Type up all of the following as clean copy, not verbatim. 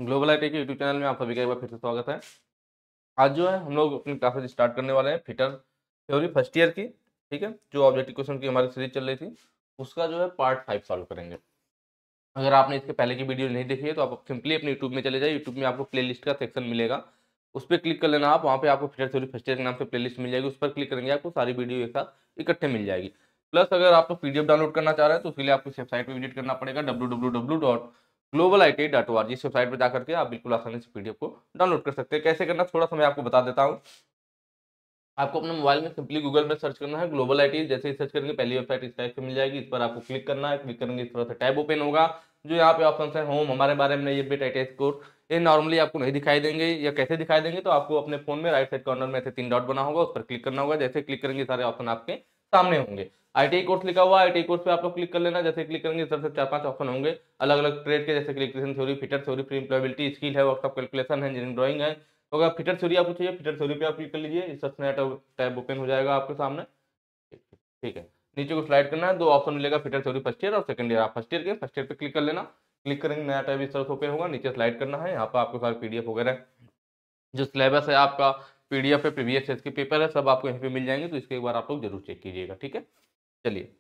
Global IT के YouTube channel में आप सभी का एक बार फिर से स्वागत है। आज जो है हम लोग अपनी क्लासेज स्टार्ट करने वाले हैं फिटर थ्योरी फर्स्ट ईयर की। ठीक है, जो ऑब्जेक्टिव क्वेश्चन की हमारी सीरीज चल रही थी उसका जो है पार्ट 5 सॉल्व करेंगे। अगर आपने इसके पहले की वीडियो नहीं देखी है तो आप सिंपली अपने यूट्यूब में चले जाए। यूट्यूब में आपको प्लेलिस्ट का सेक्शन मिलेगा, उस पर क्लिक कर लेना आप। वहाँ पे आपको फिटर थ्योरी फर्स्ट ईयर के नाम से प्लेलिस्ट मिल जाएगी, उस पर क्लिक करेंगे आपको सारी वीडियो एक साथ इकट्ठे मिल जाएगी। प्लस अगर आप पीडीएफ डाउनलोड करना चाह रहे हैं तो उसके लिए आपको वेबसाइट पर विजिट करना पड़ेगा www.globalit.org। इस वेबसाइट पर जाकर के आप बिल्कुल आसानी से पीडीएफ को डाउनलोड कर सकते हैं। कैसे करना थोड़ा सा मैं आपको बता देता हूँ। आपको अपने मोबाइल में सिंपली गूगल में सर्च करना है ग्लोबल आईटी। जैसे ही सर्च करेंगे पहली वेबसाइट इस टाइप से मिल जाएगी, इस पर आपको क्लिक करना है। क्लिक करेंगे इस तरह से टैब ओपन होगा। जो यहाँ पे ऑप्शन है होम, हमारे बारे में, ये बेट आईटी स्कोर, ये नॉर्मली आपको नहीं दिखाई देंगे। या कैसे दिखाई देंगे तो आपको अपने फोन में राइट साइड कॉर्नर में ऐसे 3 डॉट बना होगा, उस पर क्लिक करना होगा। जैसे क्लिक करेंगे सारे ऑप्शन आपके सामने होंगे। आईटीआई कोर्स लिखा हुआ है, आईटीआई कोर्स पे आप लोग क्लिक कर लेना। जैसे क्लिक करेंगे इस तरह से 4-5 ऑप्शन होंगे अलग अलग ट्रेड के, जैसे electrician theory, fitter theory, pre employability, skill है, वर्कशॉप कैलकुलेशन है, इंजीनियरिंग ड्राइंग है। तो अगर फिटर थ्योरी आपको चाहिए, फिटर थ्योरी पे आप क्लिक कर लीजिए। इस तरह से नया टैब ओपन हो जाएगा आपके सामने। ठीक है, नीचे को स्लाइड करना है, 2 ऑप्शन मिलेगा, फिटर थ्योरी फर्स्ट ईयर और सेकंड ईयर। आप फर्स्ट ईयर के फर्स्ट ईयर पे क्लिक कर लेना। क्लिक करेंगे नया टैब इस तरह से ओपन होगा। नीचे स्लाइड करना है, यहाँ पर आपके सारे पीडीएफ वगैरह जो सिलेबस है आपका, पीडीएफ है, प्रीवियस ईयर के पेपर है, सब आपको यहाँ पे मिल जाएंगे। तो इसके एक बार आप लोग जरूर चेक कीजिएगा। ठीक है, चलिए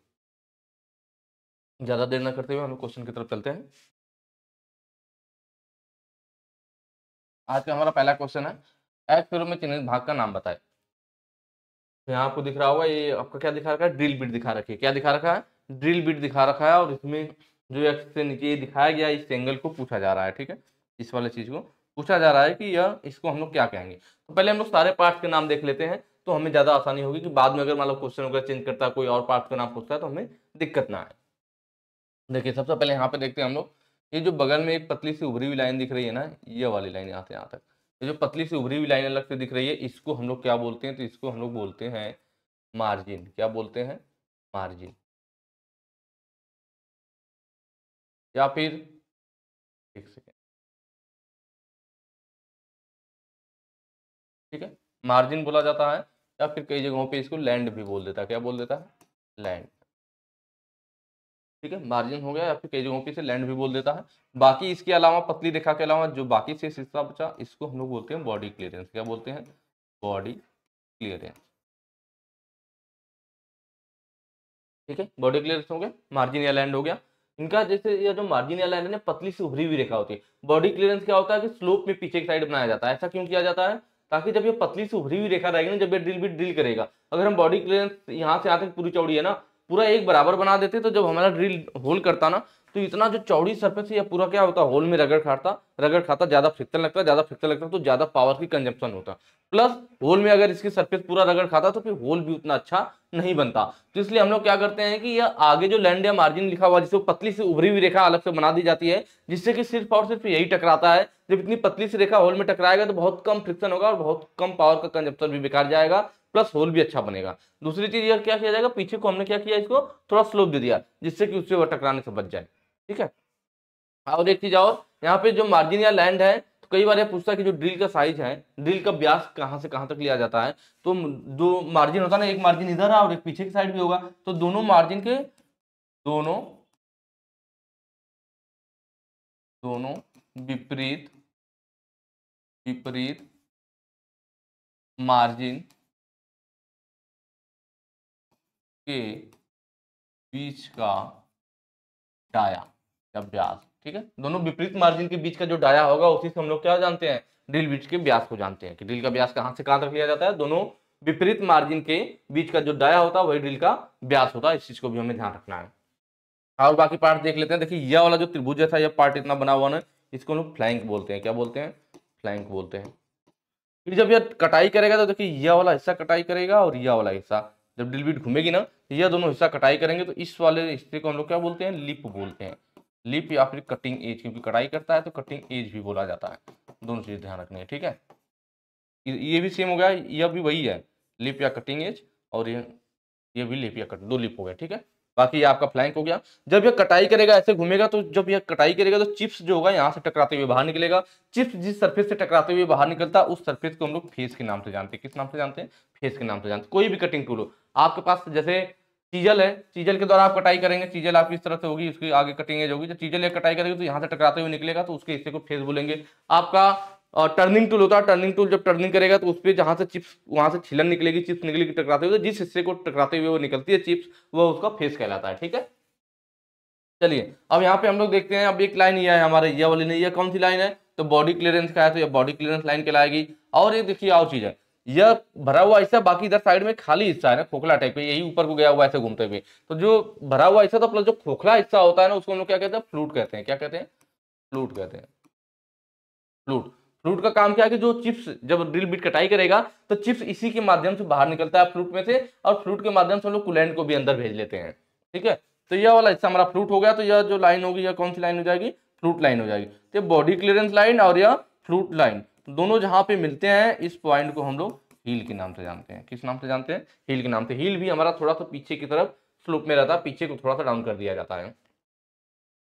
ज्यादा देर ना करते हुए हम लोग क्वेश्चन की तरफ चलते हैं। आज का हमारा पहला क्वेश्चन है, एक फिर में चिन्हित भाग का नाम बताए। तो यहाँ आपको दिख रहा होगा, ये आपका क्या दिखा रखा है, ड्रिल बिट दिखा रखी है। क्या दिखा रखा है, ड्रिल बिट दिखा रखा है। और इसमें जो एक्स से नीचे ये दिखाया गया, इस एंगल को पूछा जा रहा है। ठीक है, इस वाले चीज को पूछा जा रहा है कि यह इसको हम लोग क्या कहेंगे। तो पहले हम लोग सारे पार्ट्स के नाम देख लेते हैं, तो हमें ज्यादा आसानी होगी कि बाद में अगर मान लो क्वेश्चन वगैरह चेंज करता है, कोई और पार्ट का नाम पूछता है तो हमें दिक्कत ना आए। देखिए सबसे पहले यहाँ पे देखते हैं हम लोग, ये जो बगल में एक पतली सी उभरी हुई लाइन दिख रही है ना, ये वाली लाइन यहाँ से यहाँ तक, ये जो पतली सी उभरी हुई लाइन अलग से दिख रही है, इसको हम लोग क्या बोलते हैं, तो इसको हम लोग बोलते हैं मार्जिन। क्या बोलते हैं, मार्जिन। या फिर एक सेकेंड, ठीक है, मार्जिन बोला जाता है। या फिर कई जगहों पे इसको लैंड भी बोल देता है। क्या बोल देता है, लैंड। ठीक है, मार्जिन हो गया, या फिर कई जगहों पे इसे लैंड भी बोल देता है। बाकी इसके अलावा पतली रेखा के अलावा जो बाकी से हिस्सा बचा, इसको हम लोग बोलते हैं बॉडी क्लियरेंस। क्या बोलते हैं, बॉडी क्लियरेंस। ठीक है, बॉडी क्लियरेंस हो गया, मार्जिन या लैंड हो गया इनका। जैसे ये जो मार्जिन या लैंड है ना, पतली सी उभरी हुई रेखा होती है। बॉडी क्लियरेंस क्या होता है कि स्लोप में पीछे की साइड बनाया जाता है। ऐसा क्यों किया जाता है, ताकि जब ये पतली सी उभरी हुई रेखा रहेगी ना, जब ये ड्रिल बिट ड्रिल करेगा, अगर हम बॉडी क्लियरेंस यहाँ से यहाँ तक पूरी चौड़ी है ना, पूरा एक बराबर बना देते, तो जब हमारा ड्रिल होल करता ना, तो इतना जो चौड़ी सरफेस है, या पूरा क्या होता है, होल में रगड़ खाता, ज्यादा फ्रिक्शन लगता, तो ज्यादा पावर की कंजप्शन होता। प्लस होल में अगर इसकी सरफेस पूरा रगड़ खाता तो फिर होल भी उतना अच्छा नहीं बनता। तो इसलिए हम लोग क्या करते हैं कि यह आगे जो लैंड या मार्जिन लिखा हुआ, जिसको पतली सी उभरी हुई रेखा अलग से बना दी जाती है, जिससे कि सिर्फ और सिर्फ यही टकराता है। जब इतनी पतली सी रेखा होल में टकराएगा तो बहुत कम फ्रिक्शन होगा और बहुत कम पावर का कंजप्शन भी बेकार जाएगा, प्लस होल भी अच्छा बनेगा। दूसरी चीज यह क्या किया जाएगा, पीछे को हमने क्या किया, इसको थोड़ा स्लोप दे दिया, जिससे कि उससे वह टकराने से बच जाए। ठीक है, और एक चीज और, यहाँ पे जो मार्जिन या लैंड है, तो कई बार ये पूछता है कि जो ड्रिल का साइज है, ड्रिल का व्यास कहाँ से कहाँ तक लिया जाता है। तो दो मार्जिन होता है ना, एक मार्जिन इधर है और एक पीछे की साइड भी होगा, तो दोनों मार्जिन के दोनों दोनों विपरीत विपरीत मार्जिन के बीच का डाया या व्यास। ठीक है, दोनों विपरीत मार्जिन के बीच का जो डाया होगा, उसी से हम लोग क्या जानते हैं, ड्रिल बिट के व्यास को जानते हैं। कि ड्रिल का व्यास कहाँ से कहाँ तक लिया जाता है, दोनों विपरीत मार्जिन के बीच का जो डाया होता है वही ड्रिल का व्यास होता है। इस चीज को भी हमें ध्यान रखना है। और बाकी पार्ट देख लेते हैं। देखिए यह वाला जो त्रिभुज जैसा यह पार्ट इतना बना हुआ ना, इसको हम लोग फ्लैंक बोलते हैं। क्या बोलते हैं, फ्लैंक बोलते हैं। फिर जब यह कटाई करेगा तो देखिए यह वाला हिस्सा कटाई करेगा, और यह वाला हिस्सा जब ड्रिल बिट घूमेगी ना, तो यह दोनों हिस्सा कटाई करेंगे। तो इस वाले हिस्से को हम लोग क्या बोलते हैं, लिप बोलते हैं। लिप या फिर कटिंग एज, क्योंकि कटाई करता है तो कटिंग एज भी बोला जाता है। दोनों चीज ध्यान रखनी है। ठीक है, ये भी सेम हो गया, यह भी वही है, लिप या कटिंग एज। और ये भी लिप या कट, 2 लिप हो गए। ठीक है, बाकी ये आपका फ्लैंक हो गया। जब ये कटाई करेगा, ऐसे घूमेगा, तो जब ये कटाई करेगा तो चिप्स जो होगा यहाँ से टकराते हुए बाहर निकलेगा। चिप्स जिस सरफेस से टकराते हुए बाहर निकलता है, उस सरफेस को हम लोग फेस के नाम से जानते हैं। किस नाम से जानते हैं, फेस के नाम से जानते हैं। कोई भी कटिंग टूल हो आपके पास, जैसे चीजल है, चीजल के द्वारा आप कटाई करेंगे, चीजल आपकी इस तरह से होगी, उसकी आगे कटिंग एज होगी, जब चीजल एक कटाई करेगी तो यहाँ से टकराते हुए निकलेगा तो उसके हिस्से को फेस बोलेंगे। आपका टर्निंग टूल होता है, टर्निंग टूल जब टर्निंग करेगा तो उस पर जहाँ से चिप्स, वहां से छिलन निकलेगी, चिप्स निकलेगी टकराते हुए, तो जिस हिस्से को टकराते हुए वो निकलती है चिप्स, वो उसका फेस कहलाता है। ठीक है, चलिए अब यहाँ पे हम लोग देखते हैं, अब एक लाइन ये है हमारे, ये वाली नहीं, ये कौन सी लाइन है, तो बॉडी क्लियरेंस का है, तो ये बॉडी क्लियरेंस लाइन कहलाएगी। और ये देखिए और चीज है, यह भरा हुआ हिस्सा, बाकी इधर साइड में खाली हिस्सा है ना, खोखला टाइप का, यही ऊपर को गया हुआ ऐसे घूमते हुए, तो जो भरा हुआ हिस्सा, तो प्लस जो खोखला हिस्सा होता है ना, उसको हम लोग क्या कहते हैं, फ्लूट कहते हैं। क्या कहते हैं, फ्लूट कहते हैं। फ्लूट, फ्लूट का काम क्या है कि जो चिप्स, जब ड्रिल बिट कटाई करेगा तो चिप्स इसी के माध्यम से बाहर निकलता है फ्लूट में से, और फ्लूट के माध्यम से हम लोग कूलेंट को भी अंदर भेज लेते हैं। ठीक है, तो यह वाला हिस्सा हमारा फ्लूट हो गया, तो यह जो लाइन होगी यह कौन सी लाइन हो जाएगी, फ्लूट लाइन हो जाएगी। तो बॉडी क्लियरेंस लाइन और यह फ्लूट लाइन दोनों जहां पे मिलते हैं, इस पॉइंट को हम लोग हील के नाम से जानते हैं। किस नाम से जानते हैं, हील के नाम से। हील भी हमारा थोड़ा सा पीछे की तरफ स्लोप में रहता है, पीछे को थोड़ा सा डाउन कर दिया जाता है।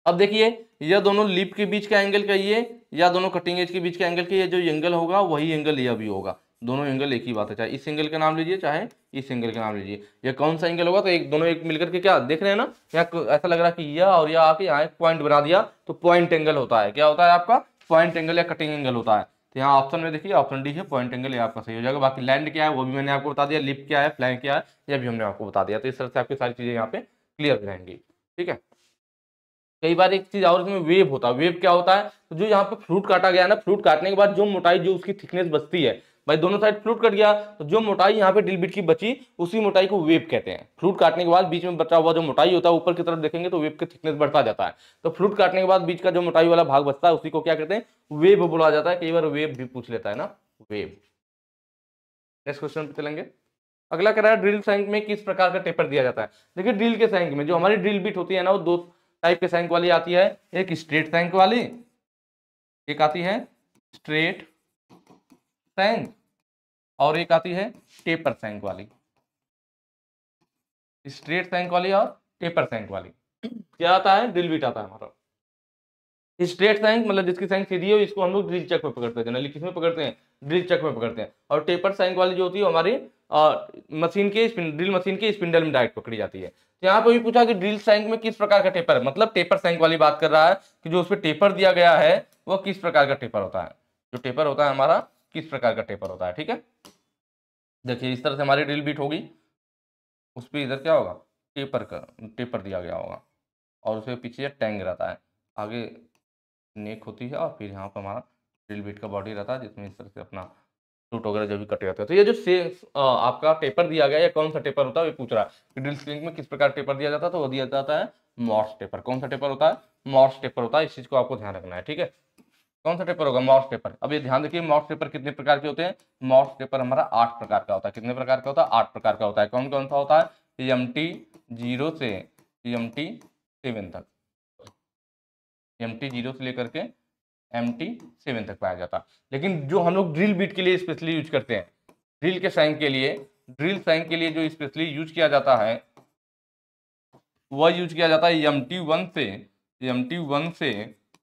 अब देखिए, यह दोनों लिप के बीच का एंगल कहिए या दोनों कटिंग एज के बीच का एंगल कहिए, जो एंगल होगा वही एंगल यह भी होगा, दोनों एंगल एक ही बात है, चाहे इस एंगल का नाम लीजिए चाहे इस एंगल का नाम लीजिए। यह कौन सा एंगल होगा, तो एक दोनों एक मिलकर के, क्या देख रहे हैं ना, यहाँ ऐसा लग रहा है कि यह और यह आके यहाँ एक पॉइंट बना दिया, तो पॉइंट एंगल होता है। क्या होता है आपका, पॉइंट एंगल या कटिंग एंगल होता है। तो यहाँ ऑप्शन में देखिए, ऑप्शन डी है पॉइंट एंगल, ये आपका सही हो जाएगा। बाकी लैंड क्या है वो भी मैंने आपको बता दिया, लिप क्या है, फ्लैंक क्या है, यह भी हमने आपको बता दिया। तो इस तरह से आपकी सारी चीजें यहाँ पे क्लियर हो जाएंगी। ठीक है, कई बार एक चीज और इसमें वेव होता है। वेव क्या होता है, तो जो यहाँ पे फ्लूट काटा गया ना, फ्लूट काटने के बाद जो मोटाई, जो उसकी थिकनेस बचती है, भाई दोनों साइड फ्लूट कट गया तो जो मोटाई यहाँ पे ड्रिल बिट की बची, उसी मोटाई को वेव कहते हैं। फ्लूट काटने के बाद बीच में बचा हुआ जो मोटाई होता है, ऊपर की तरफ देखेंगे तो वेव की थिकनेस बढ़ता जाता है, तो फ्लूट काटने के बाद बीच का जो मोटाई वाला भाग बचता है उसी को क्या कहते हैं, वेव बोला जाता है। कई बार वेव भी पूछ लेता है ना, वेव। नेक्स्ट क्वेश्चन पे चलेंगे। अगला कह रहा है, ड्रिल सैंक में किस प्रकार का टेपर दिया जाता है। देखिए, ड्रिल के सैंक में जो हमारी ड्रिल बिट होती है ना, वो दो टाइप के सैंक वाली आती है, एक स्ट्रेट सैंक वाली, एक आती है स्ट्रेट सैंक, और एक आती है टेपर सैंक वाली। स्ट्रेट सैंक वाली और टेपर सैंक वाली क्या आता है, ड्रिल बिट आता है हमारा। स्ट्रेट सैंक मतलब जिसकी सैंक सीधी हो, इसको हम लोग ड्रिल चक में पकड़ते हैं, जनरली किसमें पकड़ते हैं, ड्रिल चक में पकड़ते हैं। और टेपर सैंक वाली जो होती है हमारी मशीन के ड्रिल मशीन के स्पिंडल में डायरेक्ट पकड़ी जाती है। तो यहाँ पे भी पूछा कि ड्रिल सैंक में किस प्रकार का टेपर है, मतलब टेपर सैंक वाली बात कर रहा है कि जो उसपे टेपर दिया गया है वो किस प्रकार का टेपर होता है, जो टेपर होता है हमारा किस प्रकार का टेपर होता है। ठीक है, देखिए इस तरह से हमारी ड्रिल बिट होगी, उस पर इधर क्या होगा, टेपर दिया गया होगा, और उसके पीछे टैंग रहता है, आगे नेक होती है, और फिर यहाँ पर हमारा ड्रिल बिट का बॉडी रहता है, जिसमें इस तरह से अपना फ्लूट वगैरह जो भी कटे जाते हैं। तो ये जो आपका टेपर दिया गया है, कौन सा टेपर होता है, ये पूछ रहा है कि ड्रिल स्प्रिंग में किस प्रकार टेपर दिया जाता है, तो वो दिया जाता है मॉर्स टेपर। कौन सा टेपर होता है, मॉर्स टेपर होता है, इस चीज को आपको ध्यान रखना है। ठीक है, कौन सा टेपर होगा, मॉर्स टेपर। अब ये ध्यान देखिए, मॉर्स टेपर कितने प्रकार के होते हैं, मॉर्स टेपर हमारा 8 प्रकार का होता है। कितने प्रकार का होता है, 8 प्रकार का होता है। कौन कौन सा होता है, EMT 0 से EMT 7 तक, EMT 0 से लेकर के MT 7 तक पाया जाता है। लेकिन जो हम लोग ड्रिल बिट के लिए स्पेशली यूज करते हैं, ड्रिल के सैंक के लिए, ड्रिल सैंक के लिए जो स्पेशली यूज किया जाता है, वह यूज किया जाता है EMT 1 से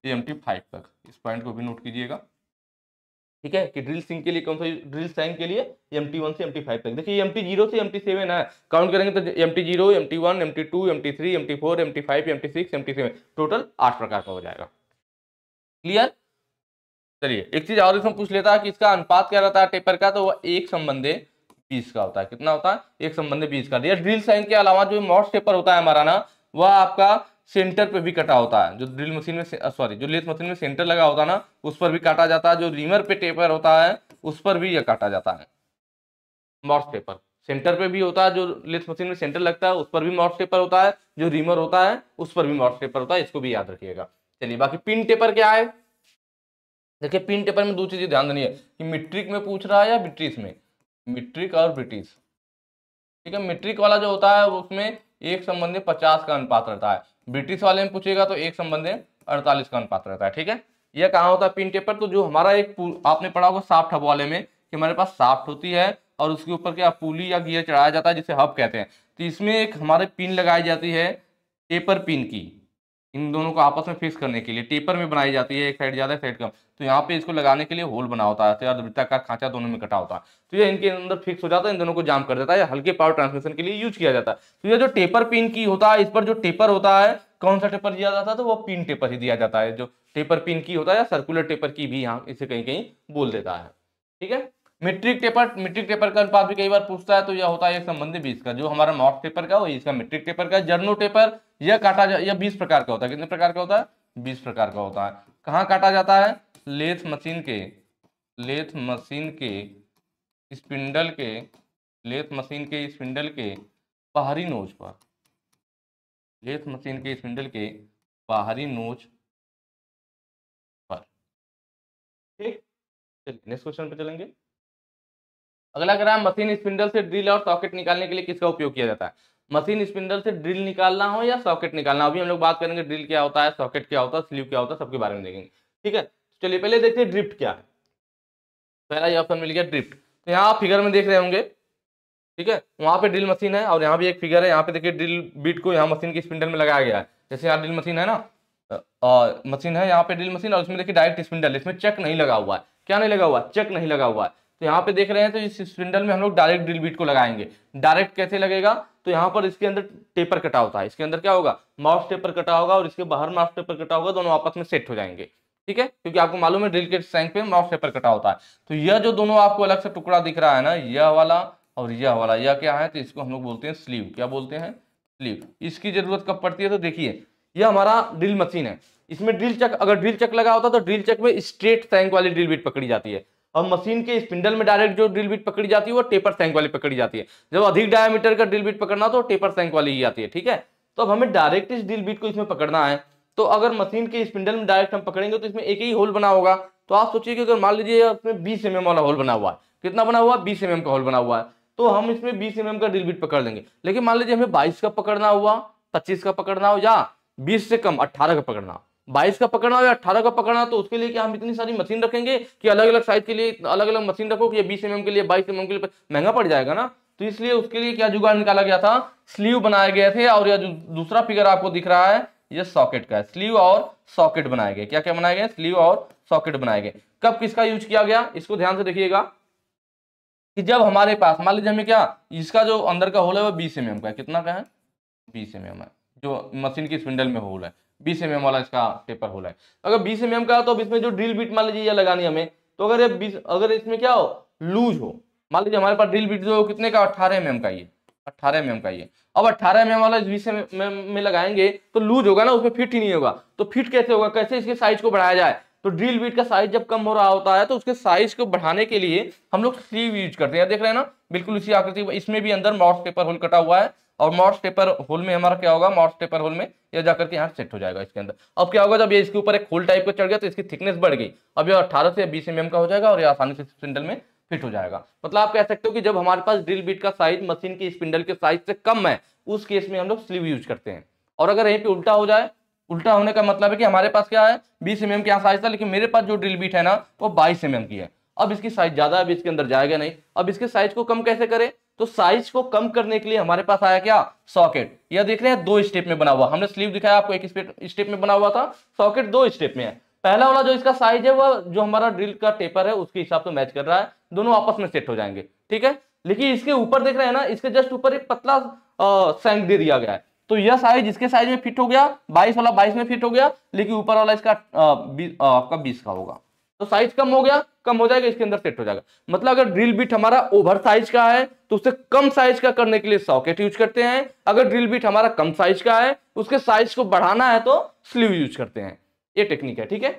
EMT 5 तक। इस पॉइंट को भी नोट कीजिएगा। ठीक है, कि ड्रिल सिंक के लिए कौन सा, ड्रिल सैंक के लिए EMT 1 से EMT 5 तक। देखिए EMT 0 से EMT 7 है, काउंट करेंगे तो EMT 0, EMT 1, EMT 2, EMT 3, EMT 4, EMT 5, EMT 6, EMT 7, total 8 प्रकार का हो जाएगा। क्लियर। चलिए एक चीज और इसमें पूछ लेता है कि इसका अनुपात क्या रहता है टेपर का, तो वह 1:20 का होता है। कितना होता है, 1:20 का। ड्रिल साइन के अलावा जो मॉर्स टेपर होता है हमारा ना, वह आपका सेंटर पे भी कटा होता है। जो ड्रिल मशीन में सॉरी जो लेथ मशीन में सेंटर लगा होता है ना, उस पर भी काटा जाता है। जो रीमर पे टेपर होता है उस पर भी यह काटा जाता है। मॉर्स टेपर सेंटर पे भी होता है, जो लेथ मशीन में सेंटर लगता है उस पर भी मॉर्स टेपर होता है, जो रीमर होता है उस पर भी मॉर्स टेपर होता है, इसको भी याद रखिएगा। चलिए बाकी पिन टेपर क्या है। देखिए पिन टेपर में दो चीजें ध्यान देनी है कि मीट्रिक में पूछ रहा है या ब्रिटिश में, मीट्रिक और ब्रिटिश। ठीक है, मीट्रिक वाला जो होता है उसमें 1:50 का अनुपात रहता है, ब्रिटिश वाले में पूछेगा तो 1:48 का अनुपात रहता है। ठीक है, यह कहाँ होता है पिन टेपर, तो जो हमारा एक आपने पढ़ा होगा साफ्ट हब वाले में कि हमारे पास साफ्ट होती है और उसके ऊपर क्या पुली या गियर चढ़ाया जाता है जिसे हब कहते हैं। तो इसमें एक हमारे पिन लगाई जाती है टेपर पिन की, इन दोनों को आपस में फिक्स करने के लिए टेपर में बनाई जाती है, एक साइड ज्यादा एक साइड कम, तो यहाँ पे इसको लगाने के लिए होल बना होता है, तो वृत्ताकार खांचा दोनों में कटा होता है, तो ये इनके अंदर फिक्स हो जाता है, इन दोनों को जाम कर देता है, हल्के पावर ट्रांसमिशन के लिए यूज किया जाता है। तो ये जो टेपर पिन की होता है, इस पर जो टेपर होता है, कौन सा टेपर दिया जाता है, तो वो पिन टेपर ही दिया जाता है, जो टेपर पिन की होता है, या सर्कुलर टेपर की भी यहाँ इसे कहीं कहीं बोल देता है। ठीक है, मीट्रिक टेपर का अनुपात भी कई बार पूछता है, तो यह होता है एक संबंधी 20 का, जो हमारा मॉक टेपर का वही इसका मीट्रिक टेपर का। जर्नो टेपर यह काटा यह 20 प्रकार का होता है, कितने प्रकार का होता है, 20 प्रकार का होता है। कहाँ काटा जाता है, लेथ मशीन के स्पिंडल के लेथ मशीन के स्पिंडल के बाहरी नोच पर, लेथ मशीन के स्पिंडल के बाहरी नोच पर। ठीक, चलिए नेक्स्ट क्वेश्चन पे चलेंगे। अगला कह रहा है मशीन स्पिंडल से ड्रिल और सॉकेट निकालने के लिए किसका उपयोग किया जाता है। मशीन स्पिंडल से ड्रिल निकालना हो या सॉकेट निकालना, अभी हम लोग बात करेंगे ड्रिल क्या होता है, सॉकेट क्या होता है, स्लीव क्या होता है, सबके बारे में देखेंगे। ठीक है, चलिए पहले देखते हैं ड्रिफ्ट क्या है। पहला ये ऑप्शन मिल गया ड्रिफ्ट, तो यहाँ आप फिगर में देख रहे होंगे। ठीक है, वहां पे ड्रिल मशीन है और यहाँ भी एक फिगर है, यहाँ पे देखिए ड्रिल बीट को यहाँ मशीन की स्पिंडल में लगाया गया है। जैसे यहाँ ड्रिल मशीन है ना, मशीन है यहाँ पे ड्रिल मशीन, और इसमें देखिए डायरेक्ट स्पिंडल, इसमें चक नहीं लगा हुआ है। क्या नहीं लगा हुआ, चक नहीं लगा हुआ है। तो यहाँ पे देख रहे हैं, तो इस स्पिंडल में हम लोग डायरेक्ट ड्रिल बीट को लगाएंगे। डायरेक्ट कैसे लगेगा, तो यहाँ पर इसके अंदर टेपर कटा होता है, इसके अंदर क्या होगा, माउस टेपर कटा होगा, और इसके बाहर माउस टेपर कटा होगा, दोनों आपस में सेट हो जाएंगे। ठीक है, क्योंकि आपको मालूम है ड्रिल के सैंक पे माउस टेपर कटा होता है। तो यह जो दोनों आपको अलग से टुकड़ा दिख रहा है ना, यह वाला और यह वाला, यह क्या है, तो इसको हम लोग बोलते हैं स्लीव। क्या बोलते हैं, स्लीव। इसकी जरूरत कब पड़ती है, तो देखिए यह हमारा ड्रिल मशीन है, इसमें ड्रिल चक, अगर ड्रिल चक लगा होता तो ड्रिल चक में स्ट्रेट सैंक वाली ड्रिल बिट पकड़ी जाती है, और मशीन के स्पिंडल में डायरेक्ट जो ड्रिल बिट पकड़ी जाती है वो टेपर सैंक वाली पकड़ी जाती है। जब अधिक डायमीटर का ड्रिल बिट पकड़ना तो टेपर सैंक वाली ही आती है। ठीक है, तो अब हमें डायरेक्ट इस ड्रिल बिट को इसमें पकड़ना है, तो अगर मशीन के स्पिंडल में डायरेक्ट हम पकड़ेंगे तो इसमें एक ही होल बना होगा। तो आप सोचिए कि अगर मान लीजिए इसमें 20 mm वाला होल बना हुआ है, कितना बना हुआ है, 20 mm का होल बना हुआ है, तो हम इसमें 20 mm का ड्रिल बिट पकड़ लेंगे। लेकिन मान लीजिए हमें 22 का पकड़ना हुआ, 25 का पकड़ना हो, या 20 से कम 18 का पकड़ना, 22 का पकड़ना हो या 18 का पकड़ना, तो उसके लिए क्या हम इतनी सारी मशीन रखेंगे कि अलग अलग साइज के लिए अलग अलग मशीन रखो, कि ये 20 mm के लिए 22 mm के लिए, महंगा पड़ जाएगा ना। तो इसलिए उसके लिए क्या जुगाड़ निकाला गया था, स्लीव बनाए गए थे। और यह जो दूसरा फिगर आपको दिख रहा है, ये सॉकेट का है। स्लीव और सॉकेट बनाए गए, क्या क्या बनाए गए, स्लीव और सॉकेट बनाए गए। कब किसका यूज किया गया, इसको ध्यान से देखिएगा, कि जब हमारे पास मान लीजिए हमें क्या, इसका जो अंदर का होल है वो 20 mm का है, कितना का है, 20 mm है, जो मशीन की स्पिंडल में होल है 20 mm वाला इसका टेपर होल है। अगर 20 mm का, तो अब इसमें जो ड्रिल बिट मान लीजिए ये लगानी हमें, तो अगर ये 20, अगर इसमें क्या हो, लूज हो, मान लीजिए हमारे पास ड्रिल बिट जो कितने का, 18 mm का ही है, 18 mm का ही है। अब 18 mm वाला 20 mm में लगाएंगे तो लूज होगा ना, उसमें फिट ही नहीं होगा। तो फिट कैसे होगा, कैसे इसके साइज को बढ़ाया जाए, तो ड्रिल बिट का साइज जब कम हो रहा होता है तो उसके साइज को बढ़ाने के लिए हम लोग स्लीव यूज करते हैं। देख रहे हैं ना, बिल्कुल इसी आकृति, इसमें भी अंदर माउस टेपर होल कटा हुआ है, और माउस टेपर होल में हमारा क्या होगा, माउस टेपर होल में यह जाकर के यहाँ सेट हो जाएगा इसके अंदर। अब क्या होगा, जब ये इसके ऊपर एक होल टाइप का चढ़ गया तो इसकी थिकनेस बढ़ गई, अब ये 18 से 20 mm का हो जाएगा, और ये आसानी से स्पिंडल में फिट हो जाएगा। मतलब आप कह सकते हो कि जब हमारे पास ड्रिल बिट का साइज मशीन की स्पिंडल के साइज से कम है, उस केस में हम लोग स्लीव यूज करते हैं। और अगर यहीं पे उल्टा हो जाए, उल्टा होने का मतलब है कि हमारे पास क्या है, 20 mm के यहाँ साइज था, लेकिन मेरे पास जो ड्रिल बिट है ना वो 22 mm की है। अब इसकी साइज ज्यादा है, अब इसके अंदर जाएगा नहीं। अब इसके साइज को कम कैसे करें, तो साइज को कम करने के लिए हमारे पास आया क्या, सॉकेट। यह देख रहे हैं 2 स्टेप में बना हुआ, हमने स्लीव दिखाया आपको, एक स्टेप में बना हुआ था, सॉकेट 2 स्टेप में है। पहला वाला जो इसका साइज है वह जो हमारा ड्रिल का टेपर है उसके हिसाब से मैच कर रहा है, दोनों आपस में सेट हो जाएंगे। ठीक है, लेकिन इसके ऊपर देख रहे हैं ना, इसके जस्ट ऊपर एक पतला सैंक दे दिया गया है, तो यह साइज इसके साइज में फिट हो गया, 22 वाला 22 में फिट हो गया, लेकिन ऊपर वाला इसका आपका 20 का होगा, तो साइज कम हो गया, कम हो जाएगा, इसके अंदर सेट हो जाएगा। मतलब अगर ड्रिल बिट हमारा ओवर साइज का है तो उससे कम साइज का करने के लिए सॉकेट यूज करते हैं, अगर ड्रिल बिट हमारा कम साइज का है उसके साइज को बढ़ाना है तो स्लीव यूज करते हैं। ये टेक्निक है। ठीक है,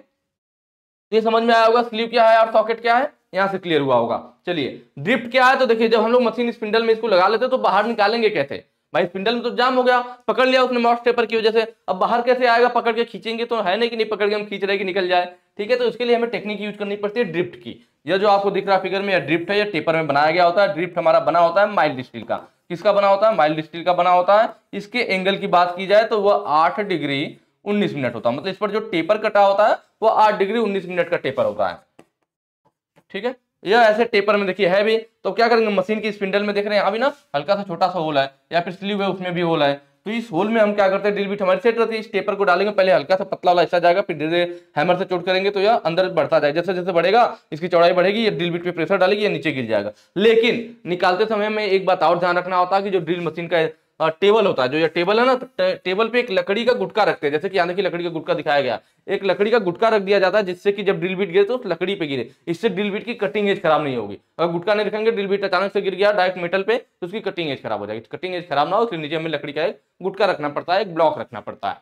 ये समझ में आया होगा स्लीव क्या है और सॉकेट क्या है, यहां से क्लियर हुआ होगा। चलिए ड्रिफ्ट क्या है, तो देखिए जब हम लोग मशीन स्पिंडल में इसको लगा लेते तो बाहर निकालेंगे कैसे, भाई स्पिंडल में तो जाम हो गया, पकड़ लिया उसने माउस टेपर की वजह से, अब बाहर कैसे आएगा, पकड़ के खींचेंगे तो है नहीं कि नहीं पकड़ के हम खींच रहे कि निकल जाए। ठीक है, तो उसके लिए हमें टेक्निक यूज करनी पड़ती है ड्रिफ्ट की। यह जो आपको दिख रहा फिगर में, यह ड्रिफ्ट है, यह टेपर में बनाया गया होता है। ड्रिफ्ट हमारा बना होता है माइल्ड स्टील का। किसका बना होता है, माइल्ड स्टील का बना होता है। इसके एंगल की बात की जाए तो वह 8 डिग्री 19 मिनट होता है, मतलब इस पर जो टेपर कटा होता है वो 8 डिग्री 19 मिनट का टेपर होता है। ठीक है, यह ऐसे टेपर में देखिए है भी, तो क्या करेंगे, मशीन की स्पिंडल में देख रहे हैं अभी ना हल्का सा छोटा सा होल है, या फिर स्लीव है उसमें भी होल है, तो इस होल में हम क्या करते हैं, ड्रिल बिट हमारी सेट रहती है, इस टेपर को डालेंगे, पहले हल्का सा पतला वाला हिस्सा जाएगा, फिर धीरे हैमर से चोट करेंगे तो यह अंदर बढ़ता जाएगा, जैसे जैसे बढ़ेगा इसकी चौड़ाई बढ़ेगी, ये ड्रिल बिट पे प्रेशर डालेगी, ये नीचे गिर जाएगा। लेकिन निकालते समय में एक बात और ध्यान रखना होता है कि जो ड्रिल मशीन का टेबल होता है, जो ये टेबल है ना, तो टेबल पे एक लकड़ी का गुटका रखते हैं, जैसे कि यहाँ देखिए लकड़ी का गुटका दिखाया गया, एक लकड़ी का गुटका रख दिया जाता है, जिससे कि जब ड्रिल बिट गिरे तो उस लकड़ी पे गिरे, इससे ड्रिल बिट की कटिंग एज खराब नहीं होगी। अगर गुटका नहीं रखेंगे, ड्रिल बिट अचानक से गिर गया डायरेक्ट मेटल पे, तो उसकी कटिंग एज खराब हो जाएगी। कटिंग एज खराब ना हो, इसलिए नीचे हमें लकड़ी का एक गुटका रखना पड़ता है, एक ब्लॉक रखना पड़ता है।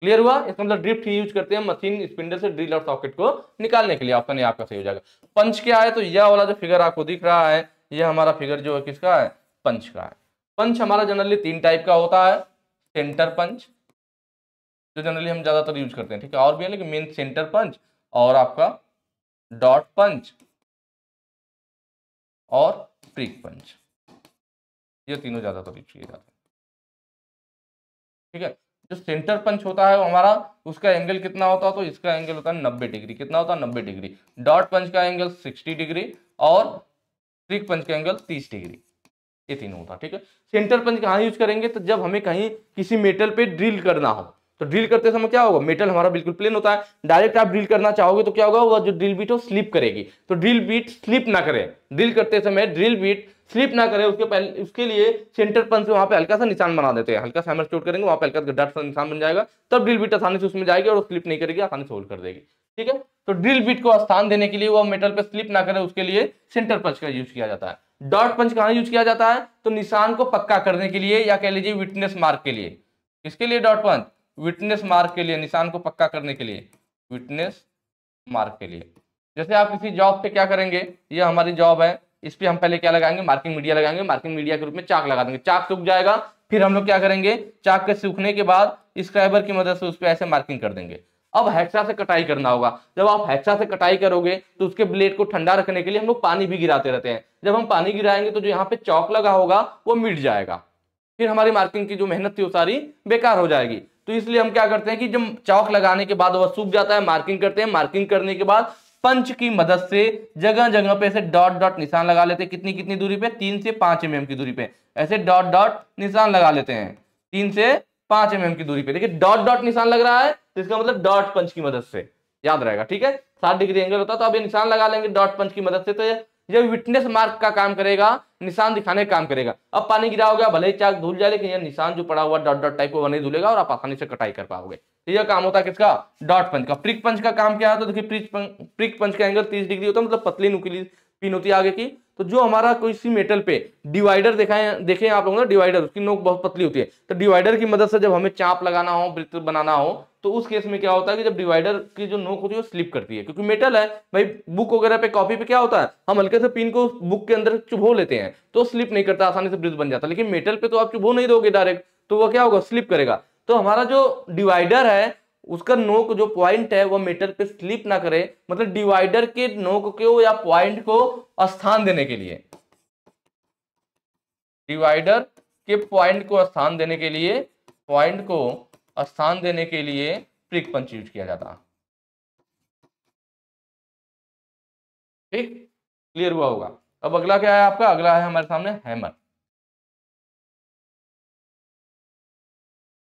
क्लियर हुआ? इसका मतलब ड्रिफ्ट ही यूज करते हैं मशीन स्पिंडल से ड्रिल और सॉकेट को निकालने के लिए। ऑप्शन ये आपका सही हो जाएगा। पंच क्या है, तो यह वाला जो फिगर आपको दिख रहा है, यह हमारा फिगर जो है किसका है, पंच का है। पंच हमारा जनरली 3 टाइप का होता है, सेंटर पंच जो जनरली हम ज्यादातर यूज करते हैं, ठीक है, और भी है लेकिन मेन सेंटर पंच, और आपका डॉट पंच और प्रिक पंच, ये तीनों ज्यादातर यूज किए जाते हैं। ठीक है, जो सेंटर पंच होता है वो हमारा, उसका एंगल कितना होता है, तो इसका एंगल होता है 90 डिग्री। कितना होता है, 90 डिग्री। डॉट पंच का एंगल 60 डिग्री और प्रिक पंच का एंगल 30 डिग्री, ये तीनों होता है। ठीक है, सेंटर पंच कहाँ यूज करेंगे, तो जब हमें कहीं किसी मेटल पे ड्रिल करना हो, तो ड्रिल करते समय क्या होगा, मेटल हमारा बिल्कुल प्लेन होता है, डायरेक्ट आप ड्रिल करना चाहोगे तो क्या होगा, वो जो ड्रिल बीट हो स्लिप करेगी। तो ड्रिल बीट स्लिप ना करे, ड्रिल करते समय ड्रिल बीट स्लिप ना करे, उसके पहले उसके लिए सेंटर पंच से वहां पे हल्का सा निशान बना देते हैं, हल्का सा हैमर चोट करेंगे, वहां पे हल्का डॉट सा निशान बन जाएगा, तब ड्रिल बीट आसानी से उसमें जाएगी और स्लिप नहीं करेगी, आसानी से होल्ड कर देगी। ठीक है, तो ड्रिल बीट को स्थान देने के लिए, वो मेटल पे स्लिप ना करे, उसके लिए सेंटर पंच का यूज किया जाता है। डॉट पंच कहां यूज किया जाता है, तो निशान को पक्का करने के लिए, या कह लीजिए विटनेस मार्क के लिए। किसके लिए डॉट पंच, विटनेस मार्क के लिए, निशान को पक्का करने के लिए, विटनेस मार्क के लिए। जैसे आप किसी जॉब पे क्या करेंगे, ये हमारी जॉब है, इस पे हम पहले क्या लगाएंगे, मार्किंग मीडिया लगाएंगे, मार्किंग मीडिया के रूप में चाक लगा देंगे, चाक सूख जाएगा, फिर हम लोग क्या करेंगे, चाक के सूखने के बाद स्क्राइबर की मदद से उस पर ऐसे मार्किंग कर देंगे। अब हैक्सा से कटाई करना होगा, जब आप हैक्सा से कटाई करोगे तो उसके ब्लेड को ठंडा रखने के लिए हम लोग पानी भी गिराते रहते हैं। जब हम पानी गिराएंगे तो जो यहाँ पे चौक लगा होगा वो मिट जाएगा, फिर हमारी मार्किंग की जो मेहनत थी वो सारी बेकार हो जाएगी। तो इसलिए हम क्या करते हैं कि जब चौक लगाने के बाद वह सूख जाता है, मार्किंग करते हैं, मार्किंग करने के बाद पंच की मदद से जगह जगह पे ऐसे डॉट डॉट निशान लगा लेते हैं। कितनी कितनी दूरी पे, 3 से 5 mm की दूरी पे ऐसे डॉट डॉट निशान लगा लेते हैं, 3 से 5 mm की दूरी पे। देखिए डॉट डॉट निशान लग रहा है, तो इसका मतलब डॉट पंच की मदद से, याद रहेगा। ठीक है, 60 डिग्री एंगल होता है, तो अब ये निशान लगा लेंगे डॉट पंच की मदद से, तो ये विटनेस मार्क का काम करेगा, निशान दिखाने का काम करेगा। अब पानी गिरा हो गया, भले ही चाक धुल जाए, लेकिन ये निशान जो पड़ा हुआ डॉट डॉट टाइप वो नहीं धुलेगा और आप आसानी से कटाई कर पाओगे। यह काम होता है किसका, डॉट पंच का। प्रिक पंच का काम क्या है, तो देखिए प्रिक पंच का एंगल 30 डिग्री होता है, मतलब पतली नुकीली पिन होती है आगे की। तो जो हमारा कोई सी मेटल पे डिवाइडर देखें आप लोग ना, डिवाइडर, उसकी नोक बहुत पतली होती है, तो डिवाइडर की मदद से जब हमें चाप लगाना हो, वृत्त बनाना हो, तो उस केस में क्या होता है कि जब डिवाइडर की जो नोक होती है वो स्लिप करती है, क्योंकि मेटल है भाई। बुक वगैरह पे, कॉपी पे क्या होता है, हम हल्के से पिन को बुक के अंदर चुभो लेते हैं तो स्लिप नहीं करता, आसानी से ब्रिज बन जाता है। लेकिन मेटल पे तो आप चुभो नहीं दोगे डायरेक्ट, तो वो क्या होगा, स्लिप करेगा। तो हमारा जो डिवाइडर है उसका नोक जो पॉइंट है वो मेटल पे स्लिप ना करे, मतलब डिवाइडर के नोक को या पॉइंट को स्थान देने के लिए, डिवाइडर के पॉइंट को स्थान देने के लिए, पॉइंट को स्थान देने के लिए प्रिक पंच यूज किया जाता है। ठीक, क्लियर हुआ होगा। अब अगला क्या है आपका, अगला है हमारे सामने हैमर।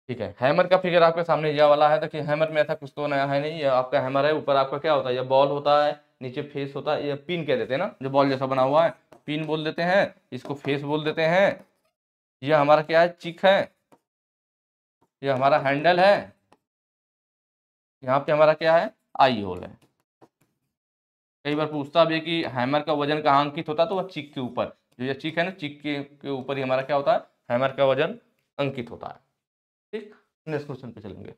ठीक है, हैमर का फिगर आपके सामने यह वाला है। देखिए हैमर में ऐसा कुछ तो नया है नहीं, ये आपका हैमर है। ऊपर आपका क्या होता है, ये बॉल होता है, नीचे फेस होता है, ये पिन कह देते हैं ना, जो बॉल जैसा बना हुआ है, पिन बोल देते हैं, इसको फेस बोल देते हैं। ये हमारा क्या है, चिक है, ये हमारा हैंडल है, यहाँ पे हमारा क्या है, आई होल है। कई बार पूछता भी है कि हैमर का वजन कहाँ अंकित होता है, तो वह चिक के ऊपर, जो ये चिक है ना, चिक के ऊपर ही हमारा क्या होता है, हैमर का वजन अंकित होता है। ठीक, नेक्स्ट क्वेश्चन पे चलेंगे।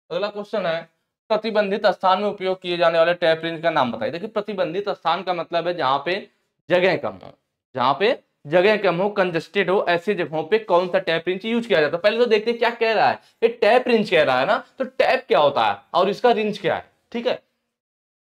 अगला क्वेश्चन है, प्रतिबंधित स्थान में उपयोग किए जाने वाले टैप रेंज का नाम बताइए। देखिए प्रतिबंधित स्थान का मतलब है जहां पे जगह कम हो, जहां पे जगह कम हो, कंजस्टेड हो, ऐसी जगहों पे कौन सा टैप रेंज यूज किया जाता है। पहले तो देखते हैं क्या कह रहा है, ये टैप रेंज कह रहा है ना, तो टैप क्या होता है और इसका रेंज क्या है। ठीक है,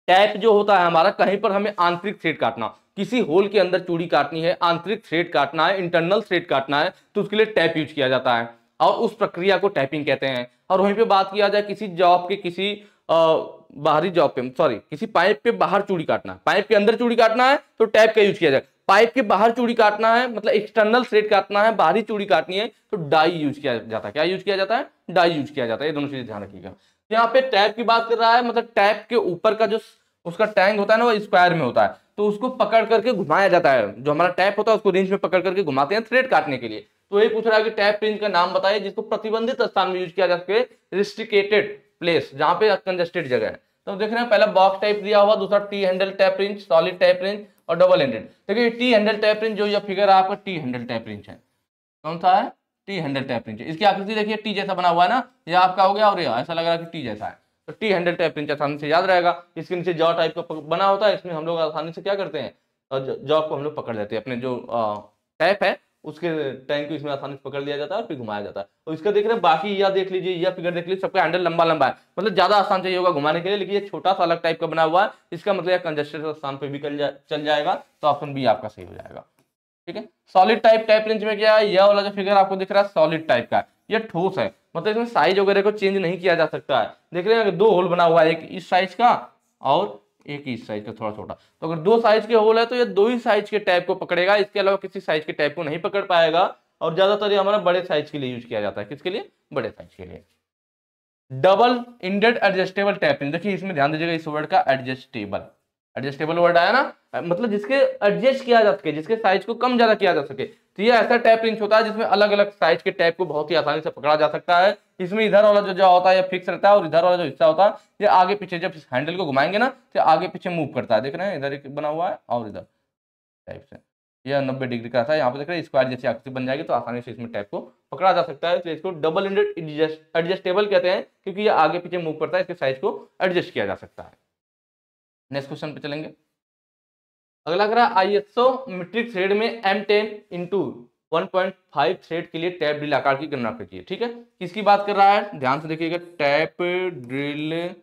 टैप जो होता है हमारा, कहीं पर हमें आंतरिक थ्रेड काटना, किसी होल के अंदर चूड़ी काटनी है, आंतरिक थ्रेड काटना है, इंटरनल थ्रेड काटना है, तो उसके लिए टैप यूज किया जाता है और उस प्रक्रिया को टैपिंग कहते हैं। और वहीं पे बात किया जाए किसी जॉब के, किसी बाहरी जॉब पे, सॉरी किसी पाइप पे बाहर चूड़ी काटना है, पाइप के अंदर चूड़ी काटना है, तो टैप का यूज किया जाए। पाइप के बाहर चूड़ी काटना है, मतलब एक्सटर्नल थ्रेड काटना है, बाहरी चूड़ी काटनी है, तो डाई यूज किया जाता है। क्या यूज किया जाता है? डाई यूज किया जाता है। ये दोनों चीजें ध्यान रखिएगा। यहाँ पे टैप की बात कर रहा है, मतलब टैप के ऊपर का जो उसका टैंक होता है ना, वो स्क्वायर में होता है, तो उसको पकड़ करके घुमाया जाता है। जो हमारा टैप होता है उसको रिंच में पकड़ करके घुमाते हैं थ्रेड काटने के लिए। तो ये पूछ रहा है कि टैप रिंच का नाम बताइए जिसको प्रतिबंधित स्थान में यूज किया जा सके, रिस्ट्रिकेटेड प्लेस, जहां पे कंजस्टेड जगह है। तो देख रहे हैं पहला बॉक्स टाइप दिया हुआ, दूसरा T handle tap wrench, solid tap wrench और डबल एंडेड। देखिए टी हैंडल टैप रिंच जो यह फिगर है आपका टी हैंडल टैप रिंच है। कौन सा है? T handle tap wrench. इसकी आकृति देखिए टी जैसा बना हुआ है ना, ये आपका हो गया और ये ऐसा लग रहा है कि टी जैसा है। तो टी हैंडल टैप रिंच आसानी से याद रहेगा। इसके नीचे जॉ टाइप का बना होता है, इसमें हम लोग आसानी से क्या करते हैं, जॉ को हम लोग पकड़ लेते हैं, अपने जो टैप है उसके टैंक को इसमें आसानी से पकड़ लिया जाता है और फिर घुमाया जाता है। और इसका देख रहे हैं बाकी यह देख लीजिए, यह फिगर देख लीजिए, सबका हैंडल लंबा लंबा है, मतलब ज्यादा आसान चाहिए होगा घुमाने के लिए, लेकिन ये छोटा सा अलग टाइप का बना हुआ है, इसका मतलब यह कंजस्टेड स्थान पे भी चल जाएगा। तो ऑप्शन बी आपका सही हो जाएगा। ठीक है। सॉलिड टाइप टैप रिंच में क्या है, यह वाला जो फिगर आपको दिख रहा है सॉलिड टाइप का, ये ठोस है, मतलब इसमें साइज वगैरह को चेंज नहीं किया जा सकता है। देख रहे हैं दो होल बना हुआ है, एक इस साइज का और एक इस साइज का थोड़ा छोटा। तो अगर दो साइज के होल है तो ये दो ही साइज के टैप को पकड़ेगा, इसके अलावा किसी साइज के टैप को नहीं पकड़ पाएगा। और ज्यादातर ये हमारा बड़े साइज के लिए यूज किया जाता है। किसके लिए? बड़े साइज के लिए। Double ended adjustable tap wrench, देखिए इसमें ध्यान दीजिएगा, इस वर्ड का एडजस्टेबल, एडजस्टेबल वर्ड आया ना, मतलब जिसके एडजस्ट किया जा सके, जिसके साइज को कम ज्यादा किया जा सके। तो ये ऐसा टैप रिंच होता है जिसमें अलग अलग साइज के टैप को बहुत ही आसानी से पकड़ा जा सकता है। इसमें इधर वाला जो होता है ये फिक्स रहता है, और इधर वाला जो हिस्सा होता है ये आगे पीछे, जब हैंडल को घुमाएंगे ना तो आगे पीछे मूव करता है। देख रहे हैं इधर एक बना हुआ है और इधर टाइप से यह 90 डिग्री का था। यहाँ पे देख रहे हैं स्क्वायर जैसी आकृति बन जाएगी, तो आसानी से इसमें टैप को पकड़ा जा सकता है। तो इसको डबल इंडेड एडजस्टेबल कहते हैं, क्योंकि ये आगे पीछे मूव करता है, इसके साइज को एडजस्ट किया जा सकता है। नेक्स्ट क्वेश्चन पे चलेंगे। अगला कह रहा है आईएसओ मीट्रिक थ्रेड में M10 इंटू 1.5 थ्रेड के लिए टैप ड्रिल आकार की गणना कीजिए। ठीक है, किसकी बात कर रहा है? ध्यान से देखिएगा, टैप ड्रिल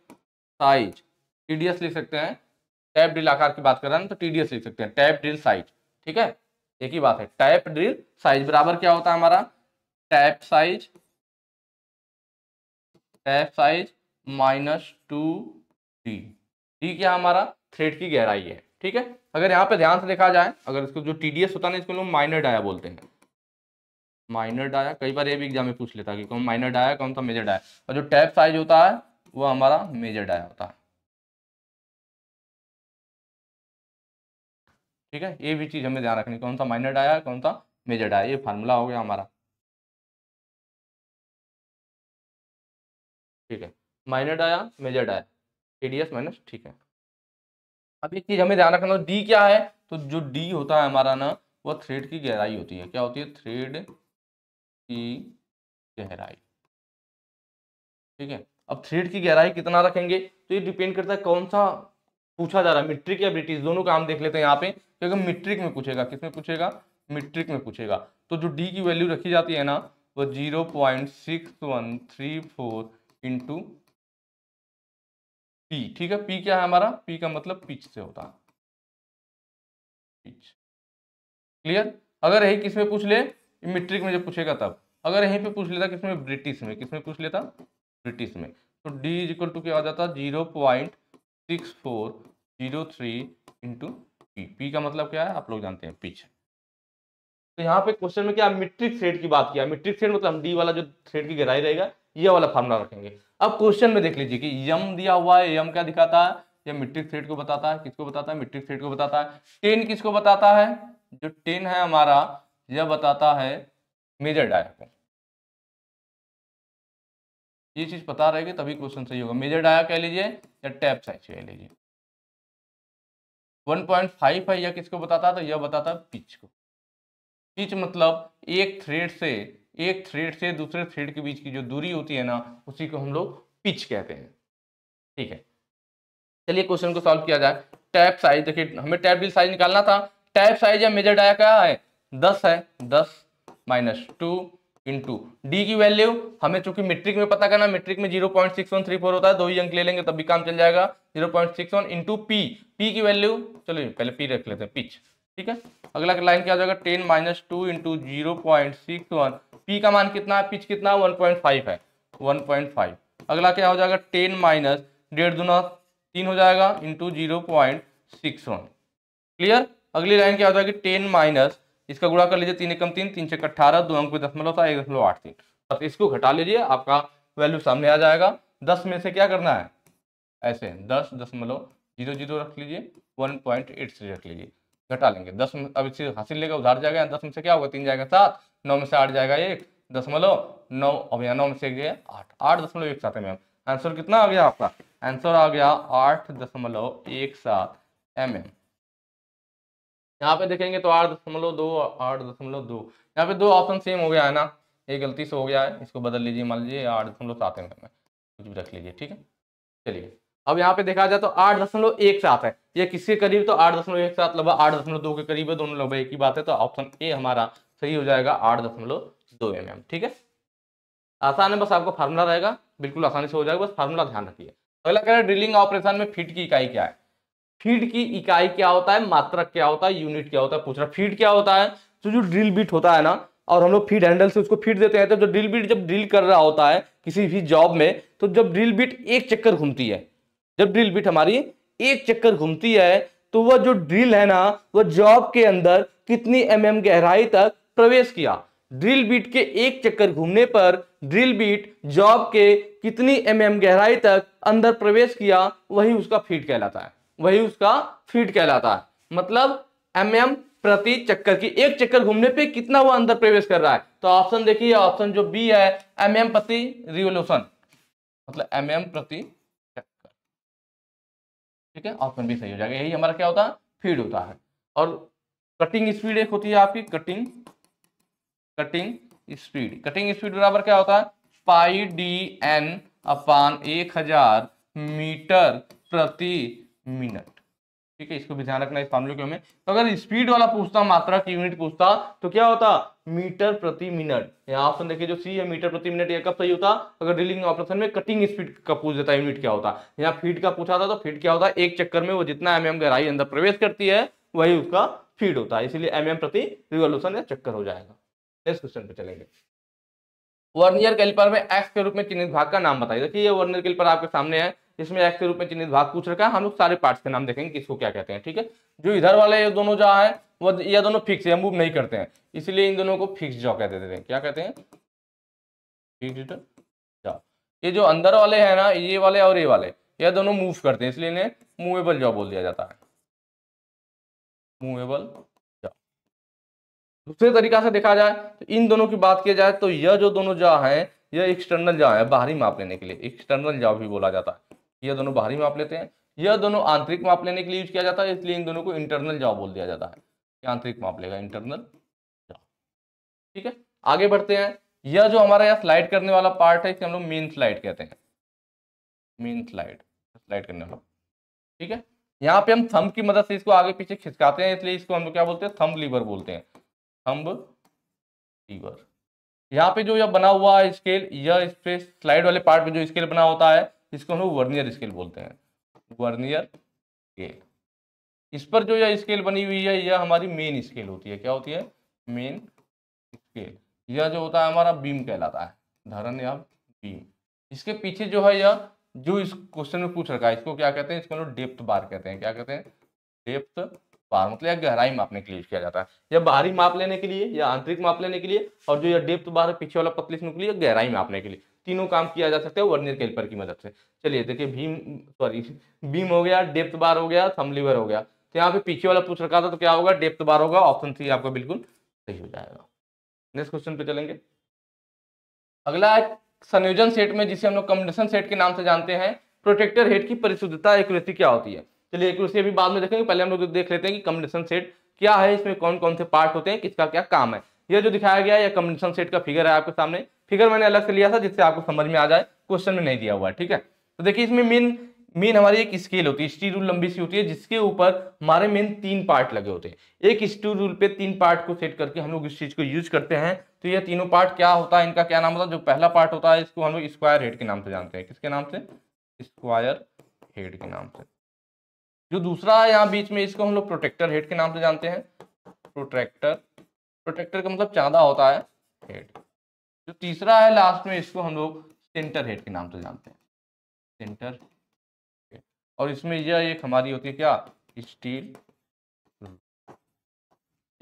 साइज, TDS लिख सकते हैं। टैप ड्रिल आकार की बात कर रहा है तो TDS लिख सकते हैं, टैप ड्रिल साइज। ठीक है, एक ही बात है। टैप ड्रिल साइज बराबर क्या होता है हमारा? Tap size -2D। डी क्या हमारा? थ्रेड की गहराई है। ठीक है, अगर यहाँ पे ध्यान से देखा जाए, अगर इसको जो TDS होता है ना, इसको लोग माइनर डाया बोलते हैं। माइनर डाया कई बार ये भी एग्जाम में पूछ लेता है कि कौन माइनर डाया कौन सा मेजर डाया, और जो टैप साइज होता है वो हमारा मेजर डाया होता है। ठीक है, ये भी चीज हमें ध्यान रखनी, कौन सा माइनर डाया कौन सा मेजर डाया, ये फार्मूला हो गया हमारा। ठीक है, minor dia major dia, TDS minus. ठीक है, अब एक चीज हमें ध्यान रखना, डी क्या है? तो जो डी होता है हमारा ना, वो थ्रेड की गहराई होती है। क्या होती है? थ्रेड की गहराई। ठीक है, अब थ्रेड की गहराई कितना रखेंगे तो ये डिपेंड करता है कौन सा पूछा जा रहा है, मीट्रिक या ब्रिटिश, दोनों का हम देख लेते हैं यहाँ पे। क्योंकि मीट्रिक में पूछेगा, किसमें पूछेगा? मीट्रिक में पूछेगा। तो जो डी की वैल्यू रखी जाती है ना, वो 0.6134 इंटू पी। ठीक है, पी क्या है हमारा? पी का मतलब पिच से होता है, पिच। क्लियर? अगर यही किसमें पूछ ले, मीट्रिक में जब पूछेगा तब, अगर यहीं पे पूछ लेता किसमें? ब्रिटिश में। किसमें पूछ लेता? ब्रिटिश में। तो डी इज इक्वल टू क्या हो जाता? 0.6403 इंटू पी। पी का मतलब क्या है आप लोग जानते हैं, पिच। तो यहाँ पे क्वेश्चन में क्या मीट्रिक थ्रेड की बात किया, मीट्रिक थ्रेड मतलब हम डी वाला जो थ्रेड की गहराई रहेगा ये वाला फार्मूला रखेंगे। अब क्वेश्चन में देख लीजिए कि यम दिया हुआ है, यम क्या दिखाता है? ये मीट्रिक थ्रेड को बताता है। किसको बताता है? मीट्रिक थ्रेड को बताता है। 10 किसको बताता है? जो 10 है हमारा, यह बताता है मेजर डाया को। ये चीज पता रहेगी तभी क्वेश्चन सही होगा। मेजर डाया कह लीजिए या टैप साइज कह लीजिए। 1.5 है, यह किसको बताता है? तो यह बताता है पिच को। पिच मतलब एक थ्रेड से दूसरे थ्रेड के बीच की जो दूरी होती है ना, उसी को हम लोग पिच कहते हैं। ठीक है, चलिए क्वेश्चन को सॉल्व किया जाए। टैप साइज, देखिए हमें टैप ड्रिल साइज निकालना था। टैप साइज या मेजर डाया क्या है? 10 है, 10 -2 इंटू डी की वैल्यू हमें चूंकि मीट्रिक में पता करना, मीट्रिक में 0.6134 होता है, 2 ही अंक ले लेंगे तब भी काम चल जाएगा। 0.61 इंटू पी, पी की वैल्यू, चलिए पहले पी रख लेते हैं, पिच। ठीक है, अगला लाइन क्या हो जाएगा? 10 - 2 इंटू 0.61, पी का मान कितना है? पिच कितना? 1.5 है, 1.5। अगला क्या हो जाएगा? 10 - 1.5 दूना 3 हो जाएगा इंटू 0.61। क्लियर? अगली लाइन क्या होता है कि 10 माइनस, इसका गुणा कर लीजिए, 3 एकम 3, 3 छक्का 18, 2 अंक पे दशमलव था 1.83, बस इसको घटा लीजिए, आपका वैल्यू सामने आ जाएगा। 10 में से क्या करना है, ऐसे 10.00 रख लीजिए, 1.83 रख लीजिए, घटा लेंगे 10 में, अब इसे हासिल लेगा उधार जाएगा, 10 में से क्या होगा, 3 जाएगा 7, 9 में से 8 जाएगा 1.9, अब यहाँ 9 में से गया 8.17 mm। आंसर कितना आ गया आपका, आंसर आ गया 8.17 mm। यहाँ पे देखेंगे तो 8.2, 8.2, यहाँ पे दो ऑप्शन सेम हो गया है ना, ये गलती से हो गया है, इसको बदल लीजिए, मान लीजिए 8.7 mm में, कुछ भी रख लीजिए, ठीक है। चलिए अब यहाँ पे देखा जाए तो 8.17 है, ये किसके करीब, तो 8.17 लगभग 8.2 के करीब है, दोनों लगभग एक ही बात है, तो ऑप्शन ए हमारा सही हो जाएगा 8.2 mm, ठीक है। आसान है, बस आपको फार्मूला रहेगा, बिल्कुल आसानी से हो जाएगा, बस फार्मूला ध्यान रखिए। अगला कह रहा है ड्रिलिंग ऑपरेशन में फीट की इकाई क्या है। फीट की इकाई क्या होता है, मात्रक क्या होता है, यूनिट क्या होता है, पूछ रहा। फीट क्या होता है, तो जो ड्रिल बिट होता है ना, और हम लोग फीड हैंडल से उसको फीड देते हैं, तो जो ड्रिल बिट जब ड्रिल कर रहा होता है किसी भी जॉब में, तो जब ड्रिल बिट एक चक्कर घूमती है, जब ड्रिल बिट हमारी एक चक्कर घूमती है, तो वह जो ड्रिल है ना, वह जॉब के अंदर कितनी mm गहराई तक प्रवेश किया। ड्रिल बीट के एक चक्कर घूमने पर ड्रिल बीट जॉब के कितनी mm गहराई तक अंदर प्रवेश किया, वही उसका फीट कहलाता है, वही उसका फीट कहलाता है। मतलब mm प्रति चक्कर की, एक चक्कर घूमने पे कितना वो अंदर प्रवेश कर रहा है। तो ऑप्शन देखिए, ऑप्शन जो बी है mm प्रति रिवोल्यूशन, मतलब mm प्रति चक्कर, ठीक है, ऑप्शन बी सही हो जाएगा। यही हमारा क्या होता है, फीड होता है। और कटिंग स्पीड एक होती है आपकी, कटिंग स्पीड, कटिंग स्पीड बराबर क्या होता है, पाई डी एन अपान 1000 मीटर प्रति मिनट, ठीक है। इसको भी ध्यान रखना इस फॉर्मूले में। तो अगर स्पीड वाला पूछता, मात्रा की यूनिट पूछता, तो क्या होता, मीटर प्रति मिनट। यहाँ ऑप्शन देखिए जो सी है मीटर प्रति मिनट, ये कब सही होता, अगर ड्रिलिंग ऑपरेशन में कटिंग स्पीड का पूछ देता, यूनिट क्या होता। यहाँ फीड का पूछा था, तो फीड क्या होता है, एक चक्कर में वो जितना mm गहराई अंदर प्रवेश करती है वही उसका फीड होता है, इसीलिए mm प्रति रिवोल्यूशन या चक्कर हो जाएगा। नेक्स्ट क्वेश्चन पे चलेंगे। वर्नियर कैलिपर में एक्स के रूप में चिन्हित भाग का नाम बताइए। देखिए ये वर्नियर कैलिपर आपके सामने है, इसमें एक्स के रूप में चिन्हित भाग पूछ रखा है, हम लोग सारे पार्ट्स के नाम देखेंगे किसको क्या कहते हैं, ठीक है। जो इधर वाले ये दोनों जो है वो ये दोनों फिक्स है, मूव नहीं करते हैं, इसलिए इन दोनों को फिक्स जॉ कहते हैं। क्या कहते हैं, फिक्स्ड जॉ। ये जो अंदर वाले हैं ना, ये वाले और ये वाले, ये दोनों मूव करते हैं, इसलिए इन्हें मूवेबल जॉ बोल दिया जाता है, मूवेबल। दूसरे तरीका से देखा जाए तो इन दोनों की बात की जाए तो यह जो दोनों जॉ है, यह एक्सटर्नल जॉ है, बाहरी माप लेने के लिए एक्सटर्नल जॉ भी बोला जाता है। यह दोनों बाहरी माप लेते हैं, यह दोनों आंतरिक माप लेने के लिए यूज किया जाता है, इसलिए इन दोनों को इंटरनल जॉ बोल दिया जाता है। आंतरिक माप लेगा, इंटरनल जॉ, ठीक है। आगे बढ़ते हैं। यह जो हमारा यहाँ स्लाइड करने वाला पार्ट है, इसे हम लोग मेन स्लाइड कहते हैं, मेन स्लाइड, स्लाइड करने वाला, ठीक है। यहाँ पे हम थंब की मदद से इसको आगे पीछे खिसकाते हैं, इसलिए इसको हम लोग क्या बोलते हैं, थंब लीवर बोलते हैं, थंब लीवर। यहाँ पे जो यह बना हुआ है स्केल, यह इस पे स्लाइड वाले पार्ट पे जो स्केल बना होता है, इसको हम लोग वर्नियर स्केल बोलते हैं, वर्नियर स्केल। इस पर जो यह स्केल बनी हुई है, यह हमारी मेन स्केल होती है। क्या होती है, मेन स्केल। यह जो होता है हमारा बीम कहलाता है, धरन या बीम। इसके पीछे जो है, यह जो इस क्वेश्चन में पूछ रखा है, इसको क्या कहते हैं, इसको हम लोग डेप्थ बार कहते हैं। क्या कहते हैं, डेप्थ बार, मतलब यह गहराई मापने के लिए यूज किया जाता है, या बाहरी माप लेने के लिए या आंतरिक माप लेने के लिए, और जो यह डेप्थ बार है पीछे वाला पतली सी नुकली, गहराई मापने के लिए। तीनों काम किया जा सकता है वर्नियर कैलिपर की मदद से। चलिए देखिए, बीम हो गया, डेप्थ बार हो गया, थंब लीवर हो गया। तो यहाँ पे पीछे वाला पूछ रखा था, तो क्या होगा, डेप्थ बार होगा, ऑप्शन सी आपका बिल्कुल सही हो जाएगा। नेक्स्ट क्वेश्चन पे चलेंगे। अगला है संयोजन सेट में, जिसे हम लोग कॉम्बिनेशन सेट के नाम से जानते हैं, प्रोटेक्टर हेड की परिशुद्धता एक्यूरेसी क्या होती है। चलिए एक्यूरेसी अभी बाद में देखेंगे, पहले हम लोग देख लेते हैं कि कॉम्बिनेशन सेट क्या है, इसमें कौन कौन से पार्ट होते हैं, किसका क्या काम है। यह जो दिखाया गया है, यह कॉम्बिनेशन सेट का फिगर है आपके सामने। फिगर मैंने अलग से लिया था जिससे आपको समझ में आ जाए, क्वेश्चन में नहीं दिया हुआ है, ठीक है। तो देखिए इसमें मेन हमारी एक स्केल होती है, स्टील रूल लंबी सी होती है, जिसके ऊपर हमारे मेन 3 पार्ट लगे होते हैं। एक स्टील रूल पे 3 पार्ट को सेट करके हम लोग इस चीज को यूज करते हैं। तो ये तीनों पार्ट क्या होता है, इनका क्या नाम होता है। जो पहला पार्ट होता है, इसको हम लोग स्क्वायर हेड के नाम से जानते हैं। किसके नाम से, स्क्वायर हेड के नाम से। जो दूसरा है यहाँ बीच में, इसको हम लोग प्रोटेक्टर हेड के नाम से जानते हैं। प्रोटेक्टर का मतलब चांदा होता है, हेड। जो तीसरा है लास्ट में, इसको हम लोग सेंटर हेड के नाम से जानते हैं, सेंटर हेड। और इसमें यह एक हमारी होती है क्या, स्टील रूल।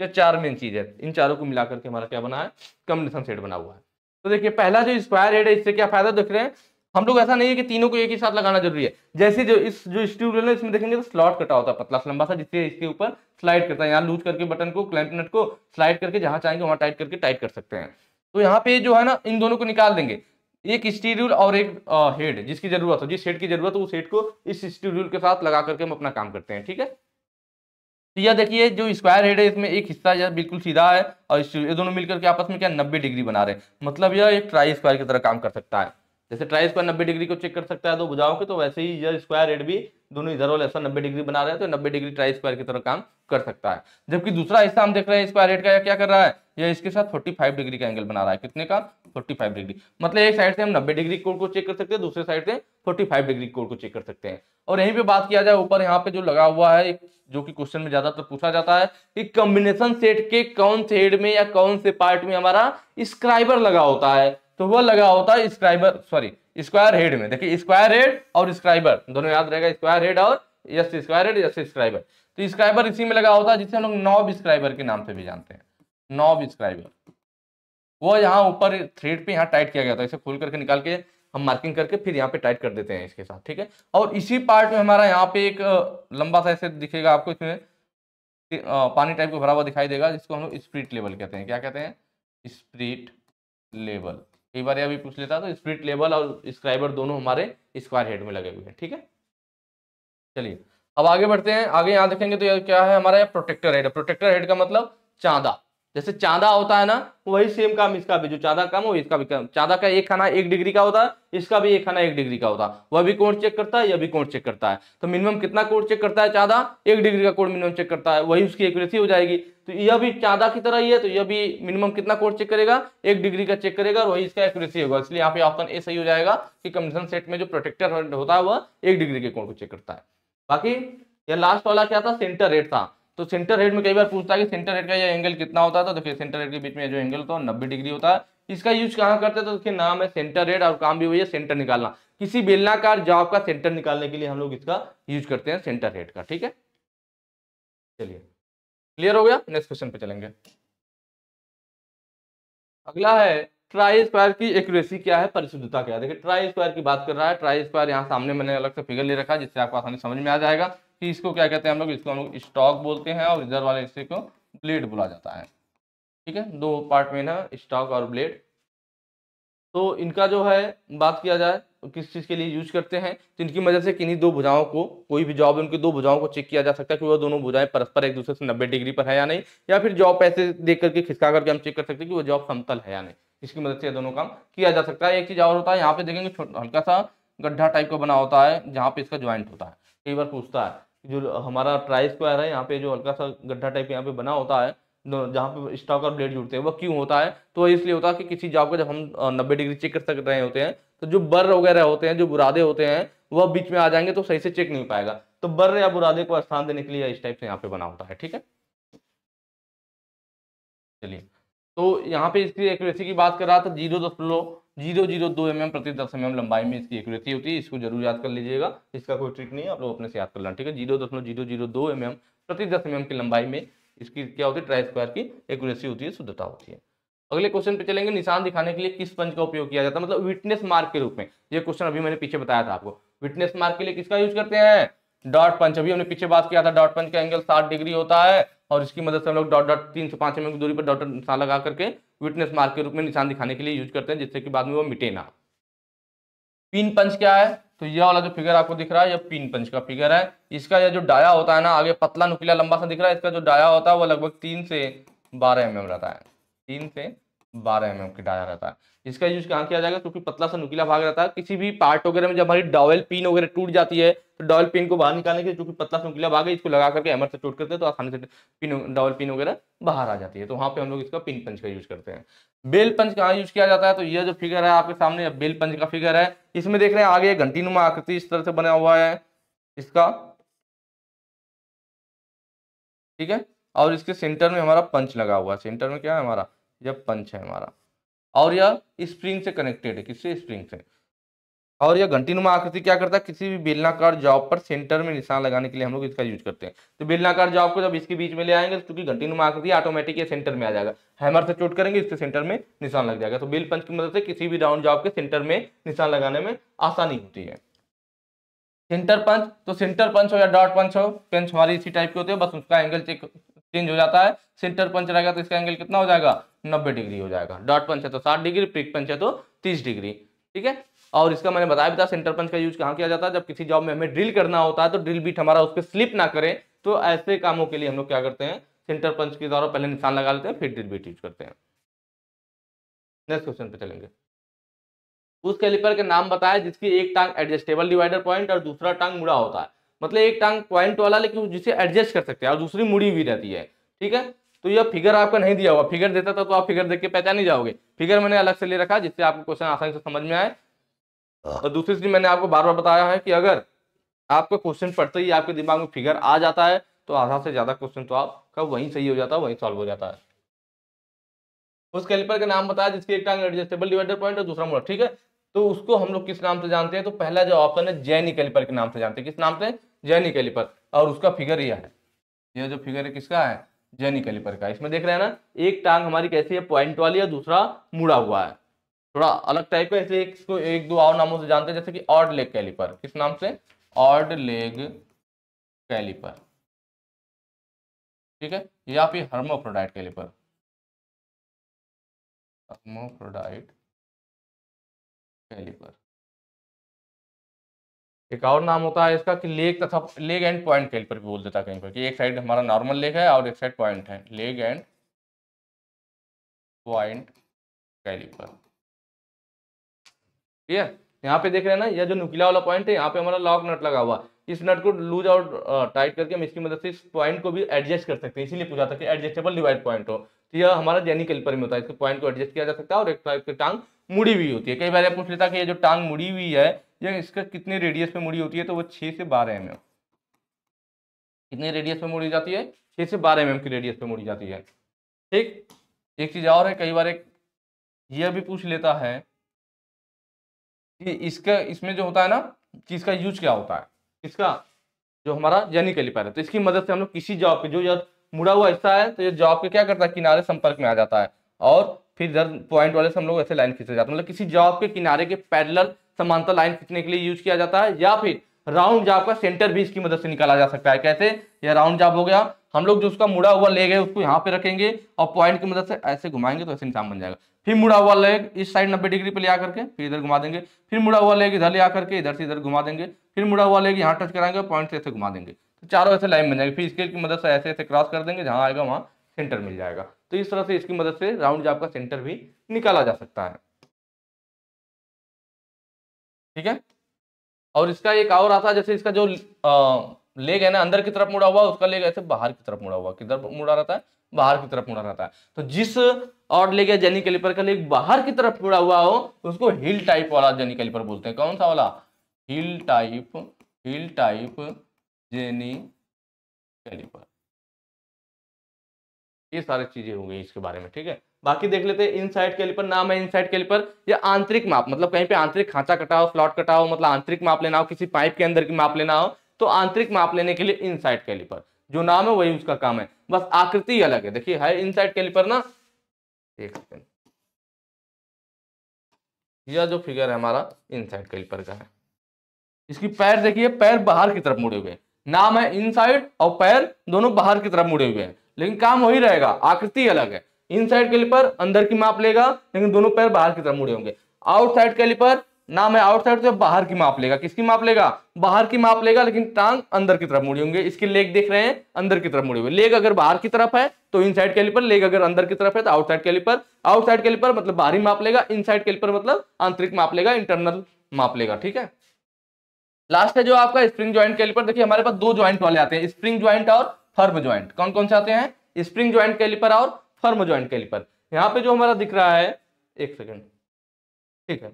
ये 4 मेन चीज है, इन चारों को मिलाकर के हमारा क्या बना है, कॉम्बिनेशन सेट बना हुआ है। तो देखिए पहला जो स्क्वायर हेड है, इससे क्या फायदा देख रहे हैं हम लोग, ऐसा नहीं है कि तीनों को एक ही साथ लगाना जरूरी है। जैसे जो स्टील है इसमें देखेंगे तो स्लॉट कटा होता है पतला सा लंबा सा, जिससे इसके ऊपर स्लाइड करता है, यहाँ लूज करके बटन को, क्लैंप नट को स्लाइड करके जहां चाहेंगे वहां टाइट करके टाइट कर सकते हैं। तो यहाँ पे जो है ना, इन दोनों को निकाल देंगे, एक स्टील और एक हेड, जिसकी जरूरत हो, जिस हेड की जरूरत हो उस हेड को इस स्टील के साथ लगा करके हम अपना काम करते हैं। ठीक है, तो यह देखिए जो स्क्वायर हेड है इसमें एक हिस्सा यह बिल्कुल सीधा है और ये दोनों मिलकर के आपस में क्या 90 डिग्री बना रहे हैं, मतलब यह एक ट्राई स्क्वायर की तरह काम कर सकता है। जैसे ट्राई स्क्वायर 90 डिग्री को चेक कर सकता है दो भुजाओं के, तो वैसे ही यह स्क्वायर हेड भी दोनों इधर वाले ऐसा 90 डिग्री बना रहे हैं, तो 90 डिग्री ट्राई स्क्वायर की तरह काम कर सकता है। जबकि दूसरा हिस्सा हम देख रहे हैं स्क्वायर हेड का, यह क्या कर रहा है, यह इसके साथ 45 डिग्री का एंगल बना रहा है। कितने का, 45 डिग्री। मतलब एक साइड से हम 90 डिग्री कोण को चेक कर सकते हैं, दूसरे साइड से 45 डिग्री कोण को चेक कर सकते हैं। और यहीं पे बात किया जाए ऊपर यहाँ पे जो लगा हुआ है, जो कि क्वेश्चन में ज्यादातर पूछा जाता है कि कॉम्बिनेशन सेट के कौन से हेड में या कौन से पार्ट में हमारा स्क्राइबर लगा होता है, तो वह लगा होता है स्क्वायर हेड में। देखिए स्क्वायर हेड और स्क्राइबर दोनों याद रहेगा, स्क्वायर हेड और yes square head yes scriber. तो स्क्राइबर इसी में लगा होता है, जिसे हम लोग नॉब स्क्राइबर के नाम से भी जानते हैं। नॉब स्क्राइबर वो यहाँ ऊपर थ्रेड पे यहाँ टाइट किया गया था, इसे खोल करके निकाल के हम मार्किंग करके फिर यहाँ पे टाइट कर देते हैं इसके साथ। ठीक है, और इसी पार्ट में हमारा यहाँ पे एक लंबा सा ऐसे दिखेगा आपको, इसमें पानी टाइप को भरा हुआ दिखाई देगा, जिसको हम लोग स्पिरिट लेवल कहते हैं। क्या कहते हैं, स्पिरिट लेवल। कई बार यह भी पूछ लेता है, तो स्पिरिट लेवल और स्क्राइबर दोनों हमारे स्क्वायर हेड में लगे हुए हैं। ठीक है, चलिए अब आगे बढ़ते हैं। आगे यहाँ देखेंगे तो यह क्या है, हमारा प्रोटेक्टर हेड। प्रोटेक्टर हेड का मतलब चांदा, जैसे चांदा होता है ना, वही सेम काम इसका भी, जो चांदा काम हो इसका भी काम। चांदा का एक खाना 1 डिग्री का होता है, इसका भी एक खाना 1 डिग्री का होता है। वह भी कोण चेक करता है, यह भी कोण चेक करता है। तो मिनिमम कितना कोण चेक करता है चांदा, 1 डिग्री का कोण मिनिमम चेक करता है, वही उसकी एक्यूरेसी हो जाएगी। तो यह भी चांदा की तरह ही है, तो यह भी मिनिमम कितना कोण चेक करेगा, 1 डिग्री का चेक करेगा, और वही इसका एक्यूरेसी होगा। इसलिए यहाँ पे ऑप्शन ए सही हो जाएगा कि कॉम्बिनेशन सेट में जो प्रोटेक्टर होता है वह 1 डिग्री के कोण को चेक करता है। बाकी यह लास्ट वाला क्या था, सेंटर हेड था। तो सेंटर हेड में कई बार पूछता है कि सेंटर हेड का ये एंगल कितना होता है, तो देखिए सेंटर हेड के बीच में जो एंगल होता है 90 डिग्री होता है। इसका यूज कहाँ करते हैं, तो देखिए नाम है सेंटर हेड और काम भी वही है, सेंटर निकालना। किसी बेलनाकार जॉब का सेंटर निकालने के लिए हम लोग इसका यूज करते हैं, सेंटर हेड का। ठीक है, चलिए क्लियर हो गया। नेक्स्ट क्वेश्चन पे चलेंगे। अगला है ट्राई स्क्वायर की एक्यूरेसी क्या है, परिशुद्धता क्या है। देखिए ट्राई स्क्वायर की बात कर रहा है। ट्राई स्क्वायर यहाँ सामने मैंने अलग से फिगर ले रखा है, जिससे आपको आसानी समझ में आ जाएगा कि इसको क्या कहते हैं हम लोग। इसको हम लोग स्टॉक बोलते हैं, और इधर वाले हिस्से को ब्लेड बोला जाता है। ठीक है, दो पार्ट में ना, स्टॉक और ब्लेड। तो इनका जो है बात किया जाए तो किस चीज़ के लिए यूज करते हैं, तो इनकी मदद से किन्हीं दो भुजाओं को, कोई भी जॉब है उनकी दो भुजाओं को चेक किया जा सकता है कि वो दोनों भुजाएं परस्पर एक दूसरे से 90 डिग्री पर है या नहीं, या फिर जॉब ऐसे देख करके खिसका करके हम चेक कर सकते हैं कि वो जॉब समतल है या नहीं। इसकी मदद से दोनों काम किया जा सकता है। एक चीज और होता है, यहाँ पे देखेंगे हल्का सा गड्ढा टाइप का बना होता है, जहाँ पे इसका ज्वाइंट होता है। कई बार पूछता है जो हमारा ट्राई स्क्वायर है, यहाँ पे जो हल्का सा गड्ढा टाइप यहाँ पे बना होता है, जहाँ पे स्टॉक और ब्लेड जुड़ते हैं, वो क्यों होता है, तो इसलिए होता है कि किसी जॉब को जब हम 90 डिग्री चेक कर रहे होते हैं, तो जो बर वगैरह होते हैं, जो बुरादे होते हैं, वह बीच में आ जाएंगे तो सही से चेक नहीं पाएगा। तो बर या बुरादे को स्थान देने के लिए इस टाइप से यहाँ पे बना होता है। ठीक है, चलिए तो यहाँ पे इसकी एक्यूरेसी की बात कर रहा था, 0.002 mm प्रति 10 mm लंबाई में इसकी एक्यूरेसी होती है। इसको जरूर याद कर लीजिएगा, इसका कोई ट्रिक नहीं है, आप लोग अपने से याद कर लेना। ठीक है, 0.002 mm प्रति 10 mm की लंबाई में इसकी क्या होती है, ट्राई स्क्वायर की एक्यूरेसी होती है, शुद्धता होती है। अगले क्वेश्चन पे चलेंगे। निशान दिखाने के लिए किस पंच का उपयोग किया जाता है, मतलब विटनेस मार्क के रूप में। ये क्वेश्चन अभी मैंने पीछे बताया था आपको। विटनेस मार्क के लिए किसका यूज करते हैं, डॉट पंच। अभी हमने पीछे बात किया था, डॉट पंच का एंगल 60 डिग्री होता है, और इसकी मदद से हम लोग डॉट 3 से 5 mm की दूरी पर डॉट निशान लगा करके विटनेस मार्क के रूप में निशान दिखाने के लिए यूज करते हैं, जिससे कि बाद में वो मिटे ना। पिन पंच क्या है, तो यह वाला जो फिगर आपको दिख रहा है, यह पिन पंच का फिगर है। इसका यह जो डाया होता है ना, आगे पतला नुकीला लंबा सा दिख रहा है, इसका जो डाया होता है वो लगभग 3 से 12 mm रहता है। 3 से 12 mm की डाया रहता है। इसका यूज कहाँ किया जाएगा, क्योंकि पतला सा नुकीला भाग रहता है। किसी भी पार्ट वगैरह में जब हमारी डॉयल पिन वगैरह टूट जाती है, तो डॉयल पिन को बाहर निकालने के लिए, क्योंकि पतला सा नुकीला भाग है, इसको लगा करके हैमर से टूट करते हैं, तो आसानी से पिन, डॉयल पिन वगैरह बाहर आ जाती है। तो वहां पे हम लोग इसका पिन पंच का यूज करते हैं। बेल पंच कहाँ यूज किया जाता है, तो यह जो फिगर है आपके सामने, बेल पंच का फिगर है। इसमें देख रहे हैं आगे घंटीनुमा आकृति इस तरह से बना हुआ है इसका। ठीक है, और इसके सेंटर में हमारा पंच लगा हुआ है। सेंटर में क्या है हमारा, यह पंच है हमारा, और यह स्प्रिंग से कनेक्टेड है। किससे, स्प्रिंग से। और यह घंटीनुमा आकृति क्या करता है, किसी भी बेलनाकार जॉब पर सेंटर में निशान लगाने के लिए हम लोग इसका यूज करते हैं। तो बेलनाकार जॉब को जब इसके बीच में ले आएंगे तो क्योंकि घंटीनुमा आकृति ऑटोमेटिक ये सेंटर में आ जाएगा, हैमर से चोट करेंगे इसके सेंटर में निशान लग जाएगा। तो बेल पंच की मदद से किसी भी राउंड जॉब के सेंटर में निशान लगाने में आसानी होती है। सेंटर पंच, तो सेंटर पंच हो या डॉट पंच हो, पंच हमारी इसी टाइप के होते हैं, बस उसका एंगल चेंज हो जाता है। सेंटर पंच रहेगा तो इसका एंगल कितना हो जाएगा, 90 डिग्री हो जाएगा। डॉट पंच है तो 60 डिग्री, प्रिक पंच है तो 30 डिग्री, ठीक है। और इसका मैंने बताया भी था सेंटर पंच का यूज कहाँ किया जाता है, जब किसी जॉब में हमें ड्रिल करना होता है तो ड्रिल बीट हमारा उस पर स्लिप ना करे, तो ऐसे कामों के लिए हम लोग क्या करते हैं, सेंटर पंच के द्वारा पहले निशान लगा लेते हैं फिर ड्रिल बीट यूज करते हैं। नेक्स्ट क्वेश्चन पे चलेंगे। उस कैलिपर के नाम बताया जिसकी एक टांग एडजस्टेबल डिवाइडर पॉइंट और दूसरा टांग मुड़ा होता है। मतलब एक टांग पॉइंट वाला लेकिन जिसे एडजस्ट कर सकते हैं और दूसरी मुड़ी हुई रहती है, ठीक है। तो यह फिगर आपका नहीं दिया हुआ, फिगर देता था तो आप फिगर देख के पहचान नहीं जाओगे। फिगर मैंने अलग से ले रखा जिससे आपको क्वेश्चन आसानी से समझ में आए। और दूसरी चीज मैंने आपको बार बार बताया है कि अगर आपका क्वेश्चन पढ़ते ही आपके दिमाग में फिगर आ जाता है तो आधा से ज्यादा क्वेश्चन तो आपका वहीं सही हो जाता है, वहीं सॉल्व हो जाता है। उस कैलिपर का नाम बताया जिसकी एक टांग एडजस्टेबल डिवाइडर पॉइंट और दूसरा मुड़ा, ठीक है। तो उसको हम लोग किस नाम से जानते हैं, तो पहला जो ऑप्शन है जैनी कैलिपर के नाम से जानते हैं। किस नाम से, जैनी कैलिपर। और उसका फिगर यह है, यह जो फिगर है किसका है, जैनी कैलिपर का। इसमें देख रहे हैं ना, एक टांग हमारी कैसी है, पॉइंट वाली है, दूसरा मुड़ा हुआ है, थोड़ा अलग टाइप का। इसलिए इसको एक दो और नामों से जानते हैं, जैसे कि ऑड लेग कैलिपर। किस नाम से, ऑड लेग कैलिपर, ठीक है। या फिर हर्माफ्रोडाइट कैलिपर, हर्माफ्रोडाइट कैलिपर। एक और नाम होता है इसका कि लेग तथा लेग एंड पॉइंट कैलिपर भी बोल देता है कहीं पर, कि एक साइड हमारा नॉर्मल लेग है और एक साइड पॉइंट है, लेग एंड पॉइंट कैलिपर। ठीक है। यहाँ पे देख रहे हैं ना, यह जो नुकीला वाला पॉइंट है यहाँ पे हमारा लॉक नट लगा हुआ। इस नट को लूज और टाइट करके हम इसकी मदद से इस पॉइंट को भी एडजस्ट कर सकते हैं। इसीलिए पूछा था कि एडजस्टेबल डिवाइड पॉइंट हो, तो यह हमारा जेनी कैलिपर में होता है। इसके पॉइंट को एडजस्ट किया जा सकता है और एक टाइप की टांग मुड़ी हुई होती है। कई बार पूछ लेता कि ये जो टांग मुड़ी हुई है ये इसका कितने रेडियस पे मुड़ी होती है, तो वो 6 से 12 mm। कितने रेडियस पे मुड़ी जाती है, 6 से 12 mm की रेडियस पे मुड़ी जाती है, ठीक। एक चीज और है, कई बार एक यह भी पूछ लेता है कि इसका इसमें जो होता है ना कि इसका यूज क्या होता है, इसका जो हमारा जेनी कैलिपर है, तो इसकी मदद से हम लोग किसी जॉब के जो मुड़ा हुआ हिस्सा है तो ये जॉब के क्या करता है, किनारे संपर्क में आ जाता है और फिर इधर पॉइंट वाले से हम लोग ऐसे लाइन खींचे जाते हैं। मतलब किसी जॉब के किनारे के पैरेलल समांतर लाइन खींचने के लिए यूज किया जाता है। या फिर राउंड जॉब का सेंटर भी इसकी मदद से निकाला जा सकता है। कैसे, यह राउंड जॉब हो गया, हम लोग जो उसका मुड़ा हुआ लेग है उसको यहाँ पे रखेंगे और पॉइंट की मदद से ऐसे घुमाएंगे तो ऐसे निशान बन जाएगा। फिर मुड़ा हुआ लेग इस साइड 90 डिग्री पे ले आकर के फिर इधर घुमा देंगे, फिर मुड़ा हुआ लेग इधर ले आकर के इधर से इधर घुमा देंगे, फिर मुड़ा हुआ लेग यहाँ टच कराएंगे और पॉइंट से ऐसे घुमा देंगे, तो चारों ऐसे लाइन बन जाएगी। फिर स्केल की मदद से ऐसे ऐसे क्रॉस कर देंगे, जहां आएगा वहां सेंटर मिल जाएगा। तो इस तरह से इसकी मदद से राउंड जॉब का सेंटर भी निकाला जा सकता है, ठीक है। और इसका एक और आता है, जैसे इसका जो लेग है ना अंदर की तरफ मुड़ा हुआ, उसका लेग ऐसे बाहर की तरफ मुड़ा हुआ। किधर मुड़ा रहता है, बाहर की तरफ मुड़ा रहता है। तो जिस ऑड लेग या जेनी कैलिपर का लेग बाहर की तरफ मुड़ा हुआ हो उसको हिल टाइप वाला जेनी कैलिपर बोलते हैं। कौन सा वाला, हिल टाइप जेनी कैलिपर। ये सारी चीजें हो गई इसके बारे में, ठीक है। बाकी देख लेते हैं इनसाइड कैलिपर। नाम है इनसाइड कैलिपर, या आंतरिक माप, मतलब कहीं पे आंतरिक खांचा कटा हो, स्लॉट कटा हो, मतलब आंतरिक माप लेना हो, किसी पाइप के अंदर की माप लेना हो तो आंतरिक माप लेने के लिए इनसाइड कैलिपर जो नाम है वही उसका काम है, बस आकृति अलग है। देखिए है इनसाइड कैलिपर ना, देख सकते हैं यह जो फिगर है हमारा इनसाइड कैलिपर का है। इसकी पैर देखिए, पैर बाहर की तरफ मुड़े हुए हैं। नाम है इनसाइड और पैर दोनों बाहर की तरफ मुड़े हुए हैं, लेकिन काम वही रहेगा, आकृति अलग है। इनसाइड कैलिपर अंदर की माप लेगा लेकिन दोनों पैर बाहर की तरफ मुड़े होंगे। आउटसाइड कैलिपर नाम है आउटसाइड, तो बाहर की माप लेगा। किसकी माप लेगा, बाहर की माप लेगा, लेकिन टांग अंदर की तरफ मुड़ी होंगे। इसकी लेग देख रहे हैं अंदर की तरफ मुड़े हुए। लेग अगर बाहर की तरफ है तो इनसाइड कैलिपर, लेग अगर अंदर की तरफ है तो आउटसाइड कैलिपर। आउटसाइड कैलिपर मतलब बाहरी माप लेगा, इनसाइड कैलिपर मतलब आंतरिक माप लेगा, इंटरनल माप लेगा, ठीक है। लास्ट है जो आपका स्प्रिंग ज्वाइंट कैलिपर। देखिए हमारे पास दो ज्वाइंट वाले आते हैं, स्प्रिंग ज्वाइंट और फर्म ज्वाइंट। कौन कौन से आते हैं, स्प्रिंग ज्वाइंट कैलिपर और फर्म ज्वाइंट कैलिपर। यहाँ पे जो हमारा दिख रहा है, एक सेकेंड, ठीक है,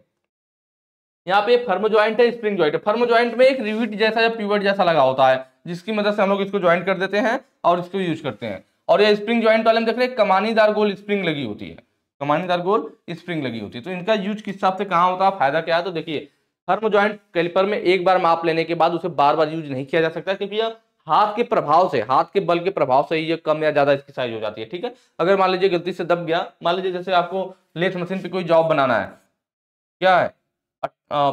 यहाँ पे फर्म ज्वाइंट है, स्प्रिंग ज्वाइंट है। फर्म ज्वाइंट में एक रिविट जैसा या पिवट जैसा लगा होता है जिसकी मदद से हम लोग इसको ज्वाइंट कर देते हैं और इसको यूज करते हैं। और ये स्प्रिंग ज्वाइंट वाले में देख रहे हैं कमानीदार गोल स्प्रिंग लगी होती है, कमानीदार गोल स्प्रिंग लगी होती है। तो इनका यूज किस हिसाब से कहाँ होता है, फायदा क्या है, तो देखिए फर्म जॉइंट कैलिपर में एक बार माप लेने के बाद उसे बार बार यूज नहीं किया जा सकता, क्योंकि यह हाथ के प्रभाव से, हाथ के बल के प्रभाव से ये कम या ज्यादा इसकी साइज हो जाती है। ठीक है, अगर मान लीजिए गलती से दब गया, मान लीजिए जैसे आपको लेथ मशीन पे कोई जॉब बनाना है, क्या है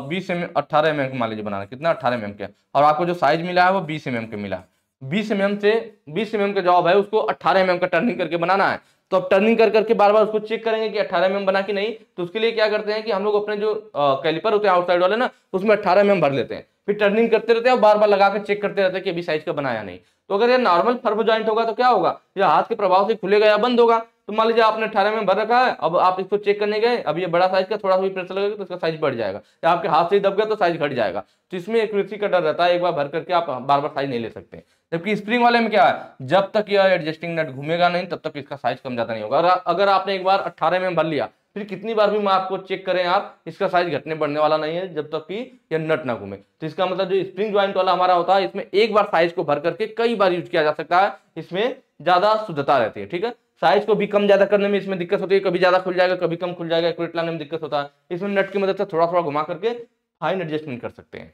20 mm 18 mm मान लीजिए बनाना, कितना 18 mm के, और आपको जो साइज मिला है वो 20 mm के मिला है। 20 mm से 20 mm का जॉब है, उसको 18 mm का टर्निंग करके बनाना है। तो अब टर्निंग कर करके बार बार उसको चेक करेंगे कि 18 mm बना कि नहीं। तो उसके लिए क्या करते हैं कि हम लोग अपने जो कैलिपर होते हैं आउटसाइड वाले ना, उसमें 18 mm भर लेते हैं, फिर टर्निंग करते रहते हैं और बार बार लगा कर चेक करते रहते हैं कि अभी साइज का बनाया नहीं। तो अगर ये नॉर्मल फर्म जॉइंट होगा तो क्या होगा, ये हाथ के प्रभाव से खुलेगा या बंद होगा। तो मान लीजिए आपने 18 में भर रखा है, अब आप इसको चेक करने गए, अब ये बड़ा साइज का, थोड़ा सा भी प्रेशर लगेगा तो इसका साइज बढ़ जाएगा, या आपके हाथ से ही दब गया तो साइज घट जाएगा। तो इसमें एक्यूरेसी का डर रहता है, एक बार भर करके आप बार बार साइज नहीं ले सकते। जबकि स्प्रिंग वाले में क्या है, जब तक यह एडजस्टिंग नट घूमेगा नहीं तब तक इसका साइज कम ज्यादा नहीं होगा। अगर आपने एक बार 18 में भर लिया, फिर कितनी बार भी मैं आपको चेक करें आप, इसका साइज घटने बढ़ने वाला नहीं है जब तक कि यह नट ना घूमे। तो इसका मतलब जो स्प्रिंग जॉइंट वाला हमारा होता है, इसमें एक बार साइज को भर करके कई बार यूज किया जा सकता है, इसमें ज्यादा शुद्धता रहती है। ठीक है, साइज को भी कम ज्यादा करने में इसमें दिक्कत होती है, कभी ज्यादा खुल जाएगा कभी कम खुल जाएगा, एक्यूरेट लाने में दिक्कत होता है। इसमें नट की मदद से थोड़ा थोड़ा घुमा करके फाइन एडजस्टमेंट कर सकते हैं,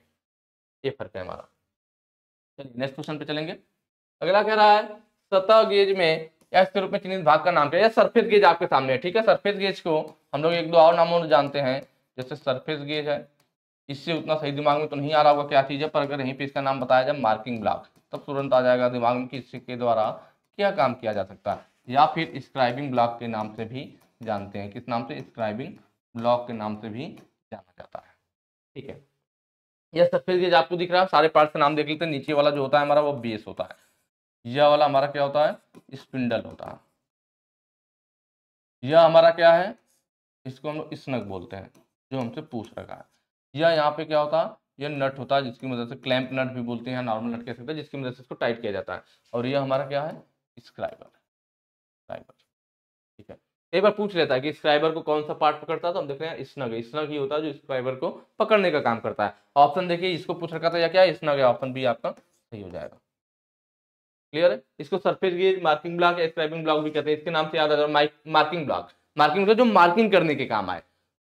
ये फर्क है हमारा। चलिए नेक्स्ट क्वेश्चन पे चलेंगे। अगला कह रहा है सतह गेज में एक्स के रूप में चिन्हित भाग का नाम क्या है। सरफेस गेज आपके सामने है। ठीक है, सरफेस गेज को हम लोग एक दो और नामों से जानते हैं, जैसे सरफेस गेज है, इससे उतना सही दिमाग में तो नहीं आ रहा होगा क्या चीज है, पर अगर यहीं पे इसका नाम बताया जाए मार्किंग ब्लॉक, तब तुरंत आ जाएगा दिमाग में कि इसके द्वारा क्या काम किया जा सकता है। या फिर स्क्राइबिंग ब्लॉक के नाम से भी जानते हैं, किस नाम से, स्क्राइबिंग ब्लॉक के नाम से भी जाना जाता है। ठीक है, यह सरफेस गेज आपको दिख रहा है, सारे पार्ट्स का नाम देख लेते हैं। नीचे वाला जो होता है हमारा वो बेस होता है, यह वाला हमारा क्या होता है, स्पिंडल होता है, यह हमारा क्या है, इसको हम लोग स्नग बोलते हैं, जो हमसे पूछ रखा है। यह यहाँ पे क्या होता है, यह नट होता है जिसकी मदद से, क्लैंप नट भी बोलते हैं, नॉर्मल नट कह सकते हैं, जिसकी मदद से इसको टाइट किया जाता है। और यह हमारा क्या है, स्क्राइबर, स्क्राइबर। ठीक है, एक बार पूछ लेता है कि स्क्राइबर को कौन सा पार्ट पकड़ता है, तो हम देख रहे हैं स्नग, स्नग ही होता है जो स्क्राइबर को पकड़ने का काम करता है। ऑप्शन देखिए, इसको पूछ रखा था या क्या, स्नग है, ऑप्शन बी आपका सही हो जाएगा। क्लियर है, इसको सरफेस गेज, मार्किंग ब्लॉक या स्क्राइबिंग ब्लॉक भी कहते हैं, इसके नाम से याद आ जाए मार्किंग ब्लॉक, मार्किंग ब्लॉक जो मार्किंग करने के काम आए।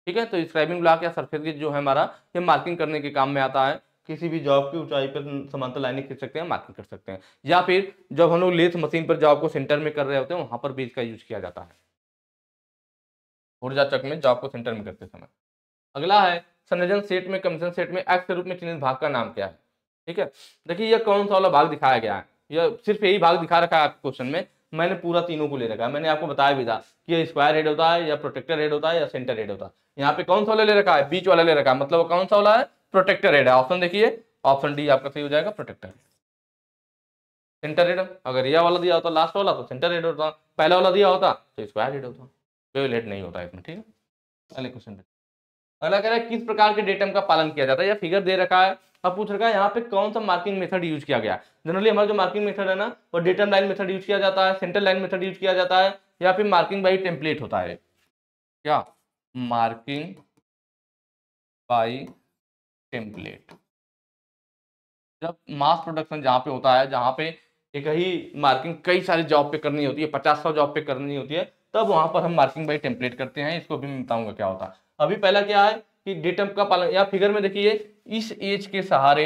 ठीक है, तो स्क्राइबिंग ब्लॉक या सरफेस गेज जो है हमारा, ये मार्किंग करने के काम में आता है। किसी भी जॉब की ऊंचाई पर समांतर लाइनें खींच सकते हैं, मार्किंग कर सकते हैं, या फिर जब हम लोग लेथ मशीन पर जॉब को सेंटर में कर रहे होते हैं, वहां पर भी इसका यूज किया जाता है, ऊर्जा चक्र में जॉब को सेंटर में करते समय। अगला है संयोजन सेट में, कमीशन सेट में एक्स के रूप में चिन्हित भाग का नाम क्या है। ठीक है, देखिए यह कौन सा वाला भाग दिखाया गया है, यह सिर्फ यही भाग दिखा रखा है आपके क्वेश्चन में। मैंने पूरा तीनों को ले रखा है, मैंने आपको बताया भी था कि यह स्क्वायर हेड होता है या प्रोटेक्टर हेड होता है या सेंटर हेड होता है। यहाँ पे कौन सा वाला ले रखा है, बीच वाला ले रखा है, मतलब वो कौन सा वाला है, प्रोटेक्टर हेड है। ऑप्शन देखिए, ऑप्शन डी आपका सही हो जाएगा, प्रोटेक्टर हेड। सेंटर हेड अगर यह वाला दिया होता लास्ट वाला तो सेंटर हेड होता, पहला वाला दिया होता तो स्क्वायर हेड होता, बेवल हेड नहीं होता इसमें। ठीक है, अगले क्वेश्चन पे। अगला कह रहा है किस प्रकार के डेटम का पालन किया जाता है, यह फिगर दे रखा है। अब पूछ रखा है यहाँ पे कौन सा मार्किंग मेथड यूज किया गया है। जनरली हमारा जो मार्किंग मेथड है ना, वो डेटम लाइन मेथड यूज किया जाता है, सेंटर लाइन मेथड यूज किया जाता है, या फिर मार्किंग बाई टेम्पलेट होता है। क्या, मार्किंग बाई टेम्पलेट। जब मास प्रोडक्शन जहाँ पे होता है, जहाँ पे एक ही मार्किंग कई सारी जॉब पे करनी होती है, 50-100 जॉब पे करनी होती है, तब वहां पर हम मार्किंग बाई टेम्पलेट करते हैं। इसको भी मैं बताऊंगा क्या होता है। अभी पहला क्या है कि डेटम का पालन, या फिगर में देखिए, इस एज के सहारे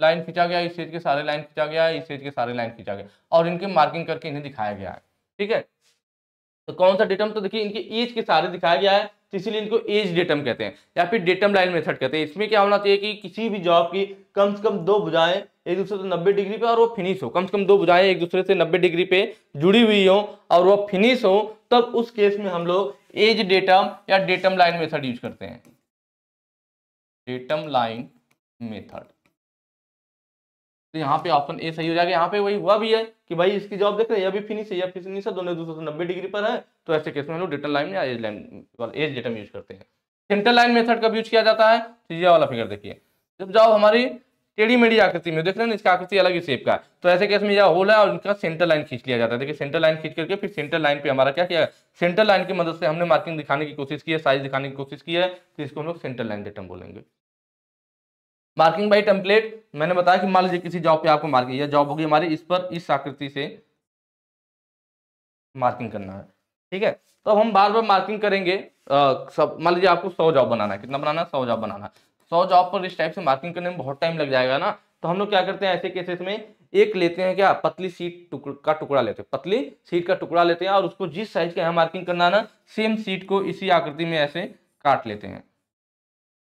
लाइन खींचा गया, इस एज के सारे लाइन खींचा गया, इस एज के सारे लाइन खींचा गया, और इनके मार्किंग करके इन्हें दिखाया गया है। ठीक है, तो कौन सा डेटम, तो देखिए इनके एज के सहारे दिखाया गया है, तो इसीलिए इनको एज डेटम कहते हैं, या फिर डेटम लाइन मेथड कहते हैं। इसमें क्या होना चाहिए कि किसी भी जॉब की कम से कम दो भुजाएं एक दूसरे से 90 डिग्री पे और वो फिनिश हो, कम से कम दो भुजाएं एक दूसरे से 90 डिग्री पे जुड़ी हुई हो और वो फिनिश हो, तब उस केस में हम लोग एज डेटम या डेटम लाइन मेथड यूज करते हैं, डेटम लाइन मेथड। तो यहाँ पे ऑप्शन ए सही हो जाएगा। यहाँ पे वही हुआ भी है कि भाई इसकी जॉब देख रहे हैं, अभी फिनिश है या फिनिश है, दोनों दूसरे से 90 डिग्री पर है, तो ऐसे केस में हम लोग डेटम लाइन या edge line, edge datum use करते हैं। सेंटर लाइन मेथड कब यूज किया जाता है, तो ये वाला फिगर देखिए, जब जॉब हमारी टेढ़ी मेढ़ी आकृति में, देख रहे हैं इसका आकृति अलग ही शेप का है, तो ऐसे केस में यह होल है और इनका सेंटर लाइन खींच लिया जाता है। देखिए सेंटर लाइन खींच करके फिर सेंटर लाइन पे हमारा क्या किया है, सेंटर लाइन की मदद से हमने मार्किंग दिखाने की कोशिश की है, साइज दिखाने की कोशिश की है, तो इसको हम लोग सेंटर लाइन डेटम बोलेंगे। मार्किंग बाई टेम्पलेट, मैंने बताया कि मान लीजिए किसी जॉब पे आपको मार्किंग, यह जॉब होगी हमारी, इस पर इस आकृति से मार्किंग करना है। ठीक है, तो अब हम बार बार मार्किंग करेंगे। सब मान लीजिए आपको 100 जॉब बनाना है, कितना बनाना है, 100 जॉब बनाना है। 100 जॉब पर इस टाइप से मार्किंग करने में बहुत टाइम लग जाएगा ना, तो हम लोग क्या करते हैं ऐसे केसेस में, एक लेते हैं क्या, पतली सीट का टुकड़ा लेते हैं, पतली सीट का टुकड़ा लेते हैं और उसको जिस साइज का यहाँ मार्किंग करना है ना, सेम सीट को इसी आकृति में ऐसे काट लेते हैं।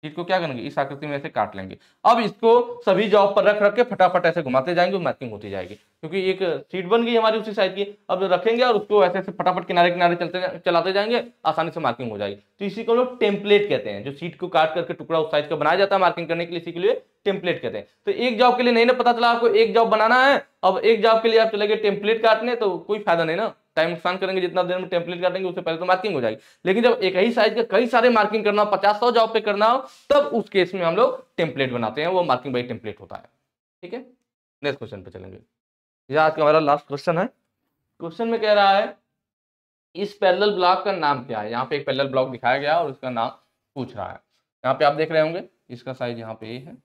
सीट को क्या करेंगे, इस आकृति में ऐसे काट लेंगे। अब इसको सभी जॉब पर रख रख के फटाफट ऐसे घुमाते जाएंगे, मार्किंग होती जाएगी, क्योंकि एक सीट बन गई हमारी उसी साइज की। अब रखेंगे और उसको ऐसे ऐसे फटाफट किनारे किनारे चलाते जाएंगे, आसानी से मार्किंग हो जाएगी। तो इसी को लोग टेम्पलेट कहते हैं, जो सीट को काट करके टुकड़ा उस साइज का बनाया जाता है मार्किंग करने के लिए, इसी के लिए टेम्पलेट कहते हैं। तो एक जॉब के लिए नहीं ना पता चला आपको एक जॉब बनाना है, अब एक जॉब के लिए आप चले गए टेम्पलेट काटने, तो कोई फायदा नहीं ना, टाइम नुकसान करेंगे, जितना देर में टेम्पलेट काटेंगे उससे पहले तो मार्किंग हो जाएगी। लेकिन जब एक ही साइज के कई सारे मार्किंग करना हो, 50-100 जॉब पे करना हो, तब उस केस में हम लोग टेम्पलेट बनाते हैं, वो मार्किंग बाई टेम्पलेट होता है। ठीक है, नेक्स्ट क्वेश्चन पे चलेंगे। ये आज का हमारा लास्ट क्वेश्चन है। क्वेश्चन में कह रहा है इस पैरेलल ब्लॉक का नाम क्या है। यहाँ पे एक पैरेलल ब्लॉक दिखाया गया और उसका नाम पूछ रहा है। यहाँ पे आप देख रहे होंगे इसका साइज यहाँ पे है।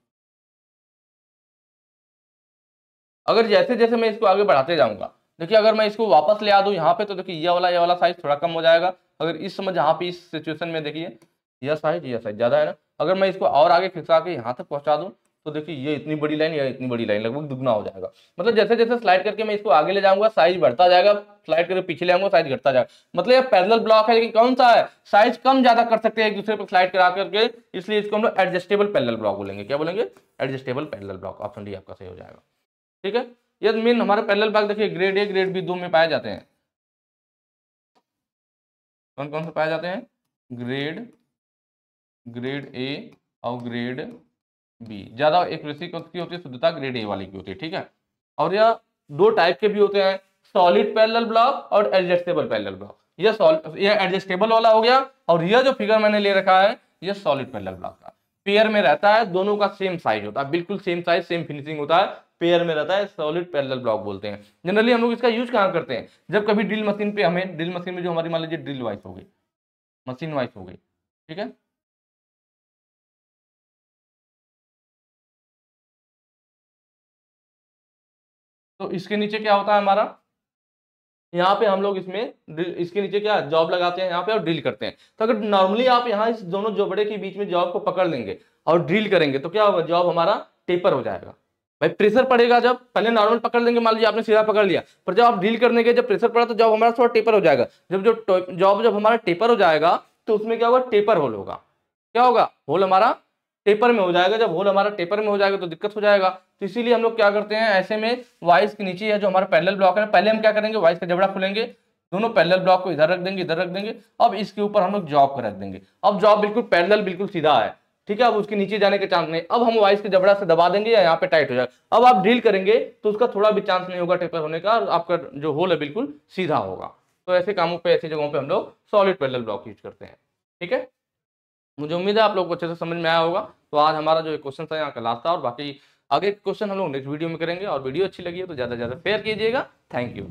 अगर जैसे जैसे मैं इसको आगे बढ़ाते जाऊंगा, देखिए अगर मैं इसको वापस ले आ दूं यहाँ पे, तो देखिए ये वाला साइज थोड़ा कम हो जाएगा। अगर इस समय जहाँ पे इस सिचुएशन में देखिए यह साइज ज्यादा है ना, अगर मैं इसको और आगे खिसका के यहाँ तक पहुंचा दूं, तो देखिए ये इतनी बड़ी लाइन या इतनी बड़ी लाइन लगभग दुगना हो जाएगा। मतलब जैसे जैसे स्लाइड करके मैं इसको आगे ले जाऊंगा साइज बढ़ता जाएगा, स्लाइड करके पीछे ले आऊंगा साइज घटता जाएगा। मतलब ये पैरेलल ब्लॉक है, लेकिन कौन सा है, साइज कम ज्यादा कर सकते हैं एक दूसरे पर स्लाइड करा करके, इसलिए इसको हम लोग एडजस्टेबल पैरेलल ब्लॉक बोलेंगे। क्या बोलेंगे, adjustable parallel block. Option D आपका सही हो जाएगा। ठीक है, ये मेन हमारे पैरेलल ब्लॉक देखिए ग्रेड ए ग्रेड बी दो में पाए जाते हैं। कौन कौन से पाए जाते हैं, ग्रेड ए और ग्रेड बी। ज्यादा एक्यूरेसी की होती है, शुद्धता ग्रेड ए वाली की होती है। ठीक है, और यह दो टाइप के भी होते हैं, सॉलिड पैरेलल ब्लॉक और एडजस्टेबल पैरेलल ब्लॉक। यह एडजस्टेबल वाला हो गया, और यह जो फिगर मैंने ले रखा है यह सॉलिड पैरेलल ब्लॉक का। पेयर में रहता है, दोनों का सेम साइज होता है, बिल्कुल सेम साइज सेम फिनिशिंग होता है, पेयर में रहता है, सॉलिड पैरेलल ब्लॉक बोलते हैं। जनरली हम लोग इसका यूज कहाँ करते हैं, जब कभी ड्रिल मशीन पे हमें, ड्रिल मशीन में जो हमारी मान लीजिए ड्रिल वाइस हो गई, मशीन वाइस हो गई, ठीक है, तो इसके नीचे क्या होता है हमारा, यहाँ पे हम लोग इसके नीचे क्या जॉब लगाते हैं यहाँ पे और ड्रिल करते हैं। तो अगर नॉर्मली आप यहाँ इस दोनों जोबड़े के बीच में जॉब को पकड़ लेंगे और ड्रिल करेंगे, तो क्या होगा, जॉब हमारा टेपर हो जाएगा। भाई प्रेशर पड़ेगा, जब पहले नॉर्मल पकड़ लेंगे, मान लीजिए आपने सीधा पकड़ लिया, पर जब आप ड्रिल करने के जब प्रेशर पड़ा तो जॉब हमारा थोड़ा टेपर हो जाएगा। जब हमारा टेपर हो जाएगा, तो उसमें क्या होगा, टेपर होल होगा। क्या होगा, होल हमारा टेपर में हो जाएगा। जब होल हमारा टेपर में हो जाएगा तो दिक्कत हो जाएगा। तो इसीलिए हम लोग क्या करते हैं, ऐसे में वाइस के नीचे है जो हमारा पैरेलल ब्लॉक है, पहले हम क्या करेंगे, वाइस का जबड़ा खोलेंगे, दोनों पैरेलल ब्लॉक को इधर रख देंगे, इधर रख देंगे, अब इसके ऊपर हम लोग जॉब को रख देंगे। अब जॉब बिल्कुल पैरेलल बिल्कुल सीधा है, ठीक है, अब उसके नीचे जाने के चांस नहीं। अब हम वाइस के जबड़ा से दबा देंगे या यहाँ पे टाइट हो जाएगा। अब आप ड्रिल करेंगे तो उसका थोड़ा भी चांस नहीं होगा टेपर होने का, और आपका जो होल है बिल्कुल सीधा होगा। तो ऐसे कामों पे, ऐसी जगहों पे हम लोग सॉलिड पैरेलल ब्लॉक यूज करते हैं। ठीक है, मुझे उम्मीद है आप लोगों को अच्छे से समझ में आया होगा। तो आज हमारा जो क्वेश्चन था यहाँ का लास्ट था, और बाकी आगे क्वेश्चन हम लोग नेक्स्ट वीडियो में करेंगे। और वीडियो अच्छी लगी है तो ज़्यादा से ज़्यादा शेयर कीजिएगा। Thank you.